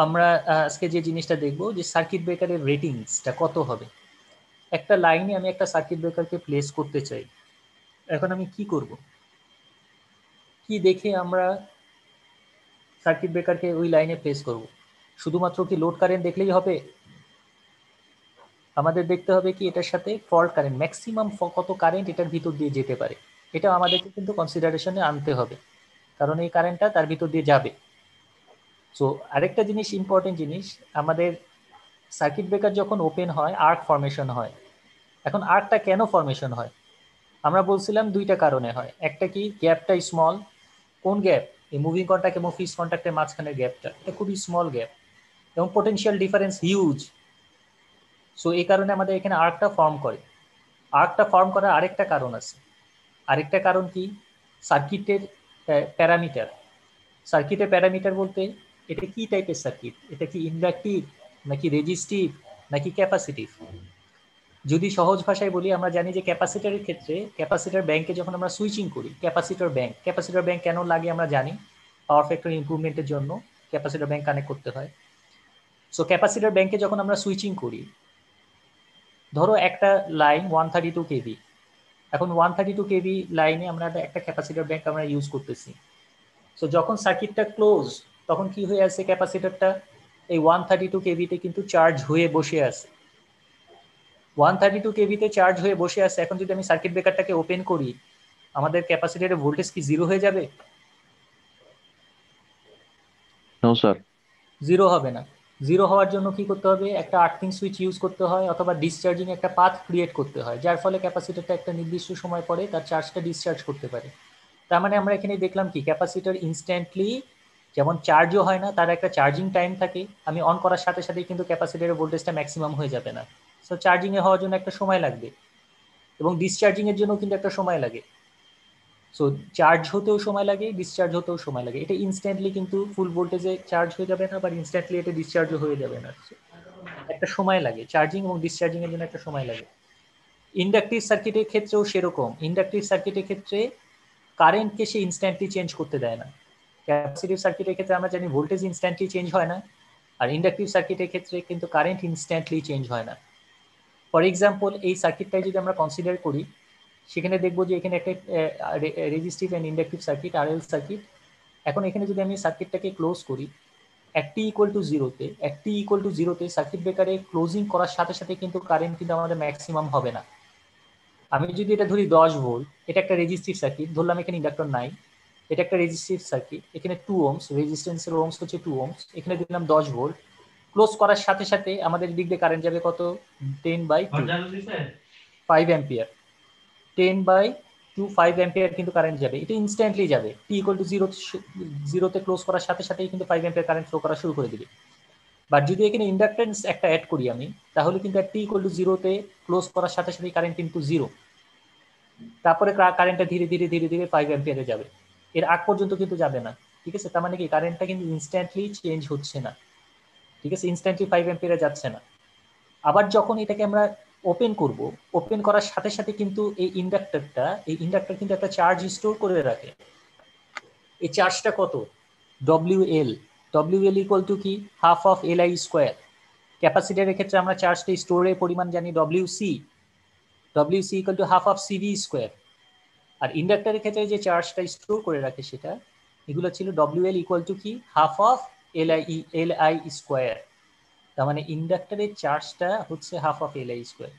আমরা আজকে যে জিনিসটা দেখবো যে সার্কিট ব্রেকারের রেটিংসটা কত হবে। একটা লাইনে আমি একটা সার্কিট ব্রেকারকে প্লেস করতে চাই, এখন আমি কি করব, কি দেখে আমরা সার্কিট ব্রেকারকে ওই লাইনে প্লেস করব? শুধুমাত্র কি লোড কারেন্ট দেখলেই হবে? আমাদের দেখতে হবে কি এটার সাথে ফল্ট কারেন্ট, ম্যাক্সিমাম কত কারেন্ট এটার ভিতর দিয়ে যেতে পারে, এটা আমাদেরকে কিন্তু কনসিডারেশনে আনতে হবে, কারণ এই কারেন্টটা তার ভিতর দিয়ে যাবে। সো আরেকটা জিনিস, ইম্পর্টেন্ট জিনিস, আমাদের সার্কিট ব্রেকার যখন ওপেন হয় আর্ক ফর্মেশন হয়। এখন আর্কটা কেন ফর্মেশন হয়? আমরা বলছিলাম দুইটা কারণে হয়। একটা কি, গ্যাপটা স্মল। কোন গ্যাপ? এই মুভিং কন্ট্যাক্ট এবং ফিক্সড কন্ট্যাক্টের মাঝখানের গ্যাপটা, এটা খুবই স্মল গ্যাপ এবং পোটেনশিয়াল ডিফারেন্স হিউজ। সো এই কারণে আমাদের এখানে আর্কটা ফর্ম করে। আর্কটা ফর্ম করার আরেকটা কারণ আছে। আরেকটা কারণ কি, সার্কিটের প্যারামিটার। সার্কিটের প্যারামিটার বলতে এটা কি টাইপের সার্কিট, এটা কি ইন্ডাকটিভ নাকি রেজিস্টিভ নাকি ক্যাপাসিটিভ? যদি সহজ ভাষায় বলি, আমরা জানি যে ক্যাপাসিটরের ক্ষেত্রে ক্যাপাসিটর ব্যাংকে যখন আমরা সুইচিং করি, ক্যাপাসিটর ব্যাংক কেন লাগে আমরা জানি, পাওয়ার ফ্যাক্টর ইমপ্রুভমেন্টের জন্য ক্যাপাসিটর ব্যাংক কানেক্ট করতে হয়। সো ক্যাপাসিটর ব্যাংকে যখন আমরা সুইচিং করি, ধরো একটা লাইন 132 কেভি, এখন 132 কেভি লাইনে আমরা একটা ক্যাপাসিটর ব্যাংক আমরা ইউজ করতেছি। সো যখন সার্কিটটা ক্লোজ, তখন কি হয়ে আছে, ক্যাপাসিটরটা এই 132 কেভিতে কিন্তু চার্জ হয়ে বসে আছে। 132 কেভিতে চার্জ হয়ে বসে আছে। এখন যদি আমি সার্কিট ব্রেকারটাকে ওপেন করি, আমাদের ক্যাপাসিটরের ভোল্টেজ কি জিরো হয়ে যাবে? No sir. জিরো হবে না। জিরো হওয়ার জন্য কি করতে হবে, একটা আর্থিং সুইচ ইউজ করতে হয়, অথবা ডিসচার্জিং একটা পাথ ক্রিয়েট করতে হয়, যার ফলে ক্যাপাসিটরটা একটা নির্দিষ্ট সময় পরে তার চার্জটা ডিসচার্জ করতে পারে। তার মানে আমরা এখানে দেখলাম কি, ক্যাপাসিটর ইনস্ট্যান্টলি যেমন চার্জও হয় না, তার একটা চার্জিং টাইম থাকে। আমি অন করার সাথে সাথে কিন্তু ক্যাপাসিটরের ভোল্টেজটা ম্যাক্সিমাম হয়ে যাবে না। সো চার্জিংয়ে হওয়ার জন্য একটা সময় লাগবে, এবং ডিসচার্জিং এর জন্য কিন্তু একটা সময় লাগে। সো চার্জ হতেও সময় লাগে, ডিসচার্জ হতেও সময় লাগে। এটা ইনস্ট্যান্টলি কিন্তু ফুল ভোল্টেজে চার্জ হয়ে যাবে না, বা ইনস্ট্যান্টলি এটা ডিসচার্জও হয়ে যাবে না। একটা সময় লাগে, চার্জিং এবং ডিসচার্জিং এর জন্য একটা সময় লাগে। ইন্ডাকটিভ সার্কিটের ক্ষেত্রেও সেরকম। ইন্ডাকটিভ সার্কিটের ক্ষেত্রে কারেন্টকে সে ইনস্ট্যান্টলি চেঞ্জ করতে দেয় না। ক্যাপাসিটিভ সার্কিটের ক্ষেত্রে আমরা জানি ভোল্টেজ ইনস্ট্যান্টলি চেঞ্জ হয় না, আর ইন্ডাকটিভ সার্কিটের ক্ষেত্রে কিন্তু কারেন্ট ইনস্ট্যান্টলি চেঞ্জ হয় না। ফর এক্সাম্পল, এই সার্কিটটাই যদি আমরা কনসিডার করি, সেখানে দেখবো যে এখানে একটা resistive and inductive circuit, RL circuit. এখন এখানে যদি আমি সার্কিটটাকে ক্লোজ করি একটি ইকুয়াল টু জিরোতে, সার্কিট ব্রেকারে ক্লোজিং করার সাথে সাথে কিন্তু কারেন্ট কিন্তু আমাদের ম্যাক্সিমাম হবে না। আমি যদি এটা ধরি 10 ভোল্ট, এটা একটা রেজিস্টিভ সার্কিট, ধরলাম এখানে ইন্ডাক্টর নাই, এটা একটা রেজিস্টিভ সার্কিট, এখানে 2 ওহমস, রেজিস্ট্যান্সের ওহমস হচ্ছে 2 ওহমস, এখানে দিলাম 10 ভোল্ট। ক্লোজ করার সাথে সাথে আমাদের দিক দিয়ে কারেন্ট যাবে কত, 10/2 5 অ্যাম্পিয়ার, 10/2 5 অ্যাম্পিয়ার কিন্তু কারেন্ট যাবে। এটা ইনস্ট্যান্টলি যাবে, টি ইকুয়াল টু জিরোতে ক্লোজ করার সাথে সাথেই কিন্তু 5 অ্যাম্পিয়ার কারেন্ট ফ্লো করা শুরু করে দিবে। বাট যদি এখানে ইন্ডাকটেন্স একটা অ্যাড করি আমি, তাহলে কিন্তু টি ইকুয়াল টু জিরোতে ক্লোজ করার সাথে সাথেই কারেন্ট কিন্তু জিরো, তারপরে কারেন্টটা ধীরে ধীরে ধীরে ধীরে 5 অ্যাম্পিয়ারে যাবে, এর আগ পর্যন্ত কিন্তু যাবে না। ঠিক আছে, তার মানে কি কারেন্টটা কিন্তু ইনস্ট্যান্টলি চেঞ্জ হচ্ছে না। ঠিক আছে, ইনস্ট্যান্টলি 5 অ্যাম্পিয়ারে যাচ্ছে না। আবার যখন এটাকে আমরা ওপেন করব, ওপেন করার সাথে সাথে কিন্তু এই ইন্ডাক্টর কিন্তু একটা চার্জ স্টোর করে রাখে। এই চার্জটা কত, ডব্লিউ এল ইকুয়াল টু কি, half of L I square. ক্যাপাসিটরের ক্ষেত্রে আমরা চার্জটা স্টোরের পরিমাণ জানি W C equal to half of CV square. আর ইন্ডাক্টরের ক্ষেত্রে যে চার্জটা স্টোর করে রাখে সেটা, এগুলো ছিল ডব্লিউ এল ইকুয়াল টু কি, half of L I square. তার মানে ইন্ডাক্টরের চার্জটা হচ্ছে half of L I square.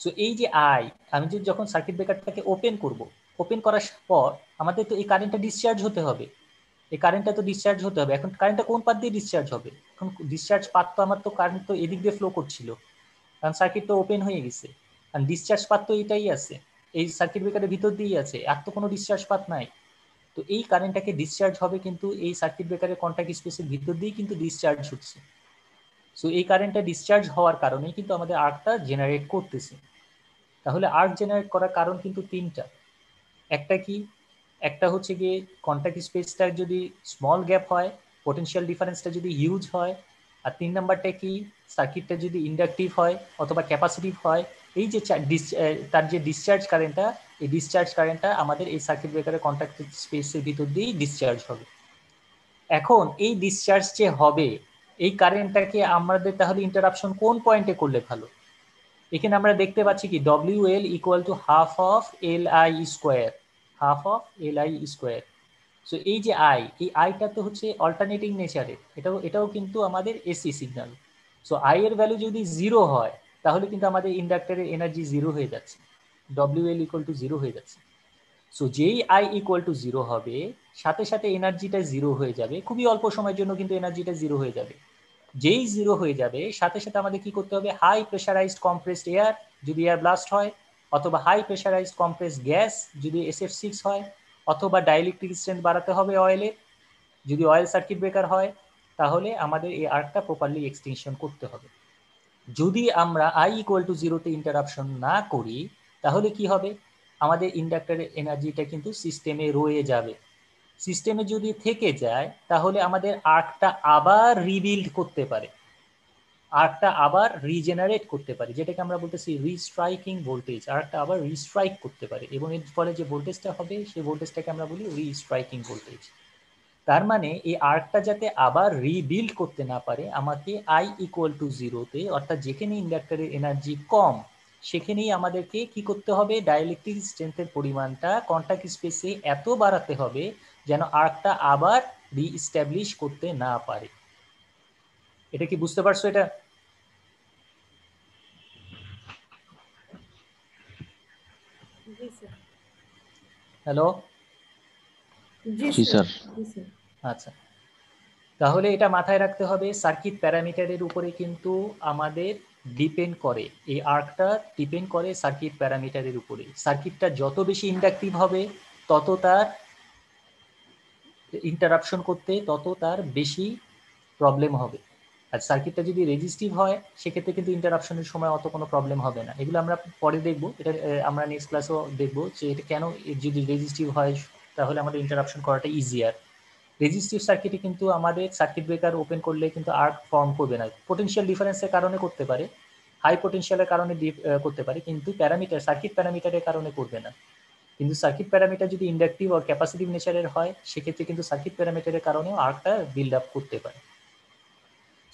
So এই যে আই, আমি যদি যখন সার্কিট ব্রেকারটাকে ওপেন করব, ওপেন করার পর আমাদের তো এই কারেন্টটা ডিসচার্জ হতে হবে, এই কারেন্টটা তো ডিসচার্জ হতে হবে। এখন কারেন্টটা কোন পাত দিয়ে ডিসচার্জ হবে, এখন ডিসচার্জ পাত তো আমার তো কারেন্ট তো এদিক দিয়ে ফ্লো করছিল, কারণ সার্কিট তো ওপেন হয়ে গেছে, আর ডিসচার্জ পাত তো এটাই আছে, এই সার্কিট ব্রেকারের ভিতর দিয়েই আছে, আর তো কোনো ডিসচার্জ পাত নাই। তো এই কারেন্টটাকে ডিসচার্জ হবে কিন্তু এই সার্কিট ব্রেকারের কন্ট্যাক্ট স্পেসের ভিতর দিয়েই কিন্তু ডিসচার্জ হচ্ছে। সো এই কারেন্টটা ডিসচার্জ হওয়ার কারণেই কিন্তু আমাদের আর্কটা জেনারেট করতেছে। তাহলে আর্ক জেনারেট করার কারণ কিন্তু তিনটা। একটা কি, একটা হচ্ছে গিয়ে কন্ট্যাক্ট স্পেসটার যদি স্মল গ্যাপ হয়, পোটেনশিয়াল ডিফারেন্সটা যদি হিউজ হয়, আর 3 নাম্বারটা কি, সার্কিটটা যদি ইন্ডাকটিভ হয় অথবা ক্যাপাসিটিভ হয়, এই যে তার যে ডিসচার্জ কারেন্টটা, এই ডিসচার্জ কারেন্টটা আমাদের এই সার্কিট ব্রেকারের কন্ট্যাক্ট স্পেসের ভিতর দিয়েই ডিসচার্জ হবে। এখন এই ডিসচার্জ যে হবে, এই কারেন্টটাকে আমাদের তাহলে ইন্টারাপশন কোন পয়েন্টে করলে ভালো? এখানে আমরা দেখতে পাচ্ছি কি, W L equal to half of L I square, half of L I square. So এই যে আই, এই আইটা তো হচ্ছে অল্টারনেটিং নেচারের, এটাও কিন্তু আমাদের এসি সিগন্যাল। সো আই এর ভ্যালু যদি জিরো হয়, তাহলে কিন্তু আমাদের ইন্ডাক্টরের এনার্জি জিরো হয়ে যাচ্ছে, W L equal two zero হয়ে যাচ্ছে। সো যেই আই ইকুয়াল টু জিরো হবে, সাথে সাথে এনার্জিটা জিরো হয়ে যাবে, খুবই অল্প সময়ের জন্য কিন্তু এনার্জিটা জিরো হয়ে যাবে। যেই জিরো হয়ে যাবে, সাথে সাথে আমাদের কি করতে হবে, হাই প্রেশারাইজড কম্প্রেসড এয়ার যদি এয়ার ব্লাস্ট হয়, অথবা হাই প্রেশারাইজড কম্প্রেসড গ্যাস যদি SF6 হয়, অথবা ডাইইলেকট্রিক স্ট্রেংথ বাড়াতে হবে অয়েলের, যদি অয়েল সার্কিট ব্রেকার হয়, তাহলে আমাদের এই আর্কটা প্রপারলি এক্সটেনশন করতে হবে। যদি আমরা আই ইকুয়াল টু জিরোতে ইন্টারাপশন না করি, তাহলে কি হবে, আমাদের ইন্ডাক্টরের এনার্জিটা কিন্তু সিস্টেমে রয়ে যাবে। সিস্টেমে যদি থেকে যায়, তাহলে আমাদের আর্কটা আবার রিবিল্ড করতে পারে, আর্কটা আবার রিজেনারেট করতে পারে, যেটাকে আমরা বলতেছি রিস্ট্রাইকিং ভোল্টেজ। আর্কটা আবার রিস্ট্রাইক করতে পারে, এবং এর ফলে যে ভোল্টেজটা হবে, সেই ভোল্টেজটাকে আমরা বলি রিস্ট্রাইকিং ভোল্টেজ। তার মানে এই আর্কটা যাতে আবার রিবিল্ড করতে না পারে, আমাকে আই ইকুয়াল টু জিরোতে, অর্থাৎ যেখানে ইন্ডাক্টরের এনার্জি কম, সেখানেই আমাদেরকে কি করতে হবে, ডাইইলেকট্রিক স্ট্রেংথের পরিমাণটা কন্টাক্ট স্পেসে এত বাড়াতে হবে যেন আর্কটা আবার রিস্টাবলিশ করতে না পারে। এটা কি বুঝতে পারছো? এটা হ্যালো? জি স্যার। আচ্ছা, তাহলে এটা মাথায় রাখতে হবে, সার্কিট প্যারামিটারের উপরে কিন্তু আমাদের ডিপেন্ড করে, এই আর্কটা ডিপেন্ড করে সার্কিট প্যারামিটারের উপরে। সার্কিটটা যত বেশি ইন্ডাকটিভ হবে, তত তার ইন্টারাপশন করতে তত তার বেশি প্রবলেম হবে। আর সার্কিটটা যদি রেজিস্টিভ হয়, সেক্ষেত্রে কিন্তু ইন্টারাপশনের সময় অত কোনো প্রবলেম হবে না। এগুলো আমরা পরে দেখবো, এটা আমরা নেক্সট ক্লাসেও দেখবো যে এটা কেন, যদি রেজিস্টিভ হয় তাহলে আমাদের ইন্টারাপশন করাটা ইজিয়ার। রেজিস্টিভ সার্কিটে কিন্তু আমাদের সার্কিট ব্রেকার ওপেন করলে কিন্তু আর্ক ফর্ম করবে না, পোটেনশিয়াল ডিফারেন্সের কারণে করতে পারে, হাই পোটেনশিয়ালের কারণে করতে পারে, কিন্তু সার্কিট প্যারামিটারের কারণে করবে না। কিন্তু সার্কিট প্যারামিটার যদি ইন্ডাকটিভ আর ক্যাপাসিটিভ নেচারের হয়, সেক্ষেত্রে কিন্তু সার্কিট প্যারামিটারের কারণেও আর্কটা বিল্ড আপ করতে পারে।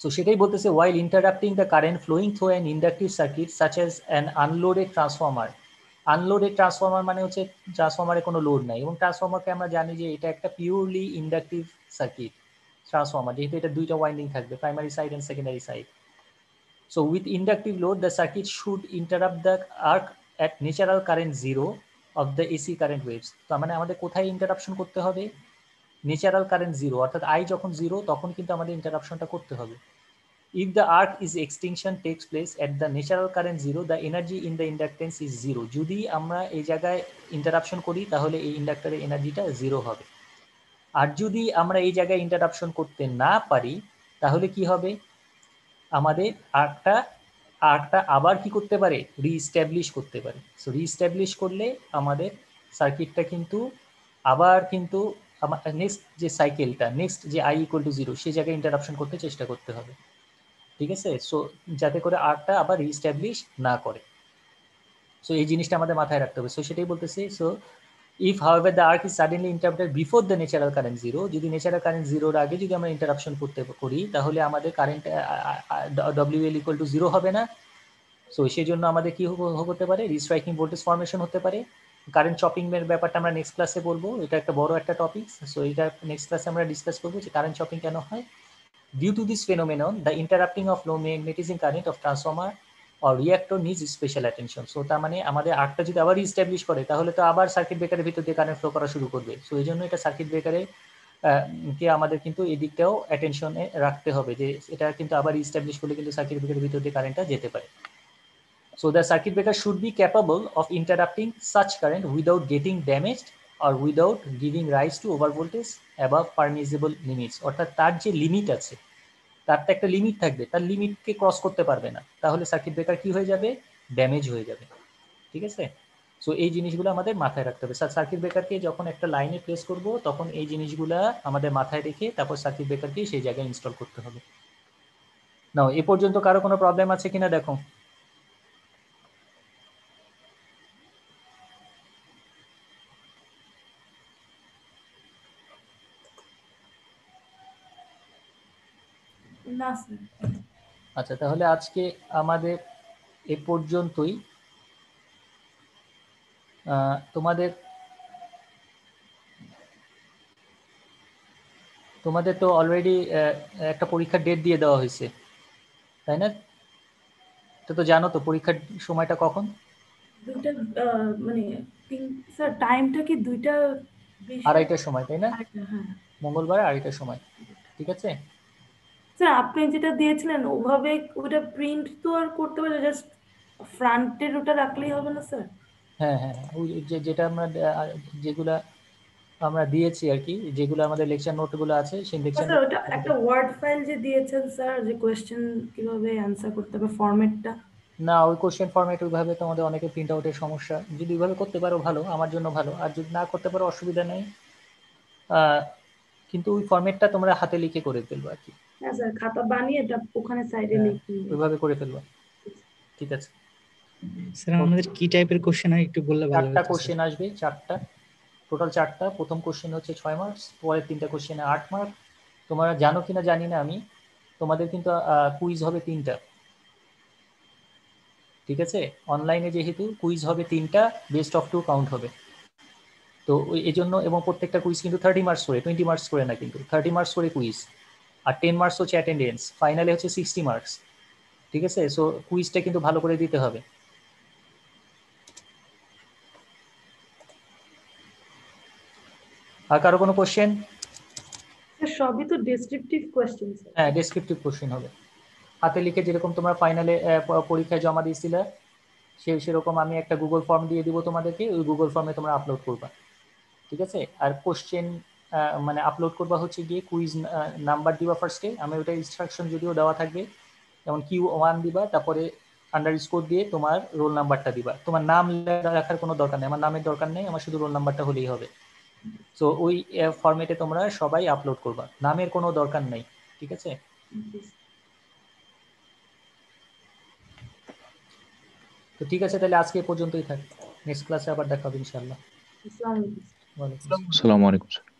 সো সেটাই বলতেছে, while interrupting the current flowing through an inductive circuit such as an unloaded transformer. Unloaded transformer মানে হচ্ছে ট্রান্সফর্মারে কোনো লোড নাই, এবং ট্রান্সফর্মারকে আমরা জানি যে এটা একটা পিওরলি ইন্ডাকটিভ সার্কিট ট্রান্সফর্মার, যেহেতু এটা দুইটা ওয়াইন্ডিং থাকবে, primary side and secondary side. So with inductive load the circuit should interrupt the arc at natural current zero of the AC current waves. তার মানে আমাদের কোথায় ইন্টারাপশন করতে হবে, ন্যাচারাল কারেন্ট জিরো, অর্থাৎ আই যখন জিরো, তখন কিন্তু আমাদের ইন্টারাপশনটা করতে হবে। If the arc is extinction takes place at the natural current 0, the energy in the inductance is 0. যদি আমরা এই জায়গায় ইন্টারাপশন করি তাহলে এই ইন্ডাক্টরের এনার্জিটা 0 হবে। আর যদি আমরা এই জায়গায় ইন্টারাপশন করতে না পারি তাহলে কি হবে, আমাদের আর্কটা আবার কি করতে পারে, রিস্ট্যাবলিশ করতে পারে। সো রিস্ট্যাবলিশ করলে আমাদের সার্কিটটা কিন্তু আবার কিন্তু নেক্সট যে সাইকেলটা, নেক্সট যে i = 0 সেই জায়গায় ইন্টারাপশন করতে চেষ্টা করতে হবে, ঠিক আছে। সো যাতে করে আর্কটা আবার রিস্ট্যাবলিশ না করে। সো এই জিনিসটা আমাদের মাথায় রাখতে হবে। সো সেটাই বলতেছি। So if however the arc is suddenly interrupted before the natural current 0, যদি ন্যাচারাল কারেন্ট 0 আগে যদি আমরা ইন্টারাপশন করি তাহলে আমাদের কারেন্ট WL = 0 হবে না। সো সেই জন্য আমাদের কি হতে পারে, রিস্ট্রাইকিং ভোল্টেজ ফর্মেশন হতে পারে। কারেন্ট চপিং এর ব্যাপারটা আমরা নেক্সট ক্লাসে বলবো, এটা একটা বড় একটা টপিক। সো এটা নেক্সট ক্লাসে আমরা ডিসকাস করবো যে কারেন্ট চপিং কেন হয়। Due to this phenomenon, the interrupting of low magnetizing current of transformer or reactor needs special attention. So তার মানে আমাদের আর্কটা যদি আবার রিস্টাবলিশ করে তাহলে তো আবার সার্কিট ব্রেকারের ভিতর দিয়ে কারেন্ট ফ্লো করা শুরু করবে। সো এই জন্য এটা সার্কিট ব্রেকারে কে আমাদের কিন্তু এই দিকটাও অ্যাটেনশনে রাখতে হবে যে এটা কিন্তু আবার রিস্টাবলিশ করলে কিন্তু সার্কিট ব্রেকারের ভিতর দিয়ে কারেন্টটা যেতে পারে। So the circuit breaker should be capable of interrupting such current without getting damaged or without giving rise to overvoltage above permissible limits. অর্থাৎ তার যে লিমিট আছে, তার তো একটা লিমিট থাকবে, তার লিমিটকে ক্রস করতে পারবে না, তাহলে সার্কিট ব্রেকার কি হয়ে যাবে, ড্যামেজ হয়ে যাবে, ঠিক আছে। সো এই জিনিসগুলো আমাদের মাথায় রাখতে হবে। সার্কিট ব্রেকারকে যখন একটা লাইনে প্লেস করব তখন এই জিনিসগুলো আমাদের মাথায় রেখে তারপর সার্কিট ব্রেকারকে সেই জায়গায় ইনস্টল করতে হবে। নাও এ পর্যন্ত কারো কোনো প্রবলেম আছে কিনা দেখো। না স্যার। আচ্ছা, তাহলে আজকে আমাদের এ পর্যন্তই। তোমাদের তো অলরেডি একটা পরীক্ষার ডেট দিয়ে দেওয়া হয়েছে, তাই না? তো জানো তো পরীক্ষার সময়টা কখন? দুইটা মানে স্যার টাইমটা কি 2:20 2:30টার সময়, তাই না? হ্যাঁ, মঙ্গলবার 2:30টার সময়, ঠিক আছে। স্যার আপনি যেটা দিয়েছিলেন ওভাবে ওটা প্রিন্ট তো আর করতে পারে, জাস্ট ফ্রন্টের ওটা রাখলেই হবে না স্যার? হ্যাঁ হ্যাঁ, ওই যেটা আমরা যেগুলা আমরা দিয়েছি আর কি, যেগুলো আমাদের লেকচার নোটগুলো আছে সেই লেকচার স্যার ওটা একটা ওয়ার্ড ফাইল যে দিয়েছেন স্যার, যে কোয়েশ্চেন কিভাবে অ্যানসার করতে হবে ফরম্যাটটা। না, ওই কোশ্চেন ফরম্যাট ওইভাবে তোমাদের অনেকে প্রিন্ট আউটের সমস্যা, যদি ওইভাবে করতে পারো ভালো, আমার জন্য ভালো, আর যদি না করতে পারো অসুবিধা নেই। কিন্তু ওই ফরম্যাটটা তোমরা হাতে লিখে করে ফেলবো আর কি। হ্যাঁ স্যার, খাতা বানিয়ে এটা ওখানে সাইডে লিখে ওইভাবে করে ফেলবো, ঠিক আছে। স্যার আমাদের কি টাইপের কোশ্চেন হয় একটু বললে ভালো হতো। 4টা কোশ্চেন আসবে, 4টা টোটাল 4টা। প্রথম কোশ্চেন হচ্ছে 6 মার্কস, পরের 3টা কোশ্চেনে 8 মার্ক। তোমরা জানো কিনা জানি না আমি, তোমাদের কিন্তু কুইজ হবে 3টা, ঠিক আছে। অনলাইনে যেহেতু কুইজ হবে 3টা, বেস্ট অফ 2 কাউন্ট হবে। তো এই জন্য, এবং প্রত্যেকটা কুইজ কিন্তু 30 মার্কস করে, 20 মার্কস করে না, কিন্তু 30 মার্কস করে কুইজ, আর 10 মার্কস হচ্ছে অ্যাটেন্ডেন্স, ফাইনালে হচ্ছে 60 মার্কস, ঠিক আছে। সো কুইজটা কিন্তু ভালো করে দিতে হবে। আর কারো কোনো কোশ্চেন? সবই তো ডেসক্রিপটিভ কোয়েশ্চেন স্যার। হ্যাঁ, ডেসক্রিপটিভ কোশ্চেন হবে, হাতে লিখে, যেরকম তোমরা ফাইনালে পরীক্ষায় জমা দিয়েছিলে সেরকম আমি একটা গুগল ফর্ম দিয়ে দিব তোমাদেরকে, ওই গুগল ফর্মে তোমরা আপলোড করবা, ঠিক আছে। আর কোশ্চেন মানে আপলোড করবা হচ্ছে গিয়ে কুইজ নাম্বার দিবা ফার্স্টে, আমি ওটা ইনস্ট্রাকশন যদিও দেওয়া থাকবে, যেমন Q1 দিবা, তারপরে আন্ডারস্কোর দিয়ে তোমার রোল নাম্বারটা দিবা। তোমার নাম রাখার কোনো দরকার নেই, আমার নামের দরকার নেই, আমার শুধু রোল নাম্বারটা হলেই হবে। সো ওই ফরম্যাটে তোমরা সবাই আপলোড করবা, নামের কোনো দরকার নেই, ঠিক আছে। তো ঠিক আছে, তাহলে আজকে এ পর্যন্তই থাক, নেক্সট ক্লাসে আবার দেখা হবে ইনশাআল্লাহ। আসসালামু আলাইকুম। ওয়ালাইকুম আসসালাম। আসসালামু আলাইকুম স্যার।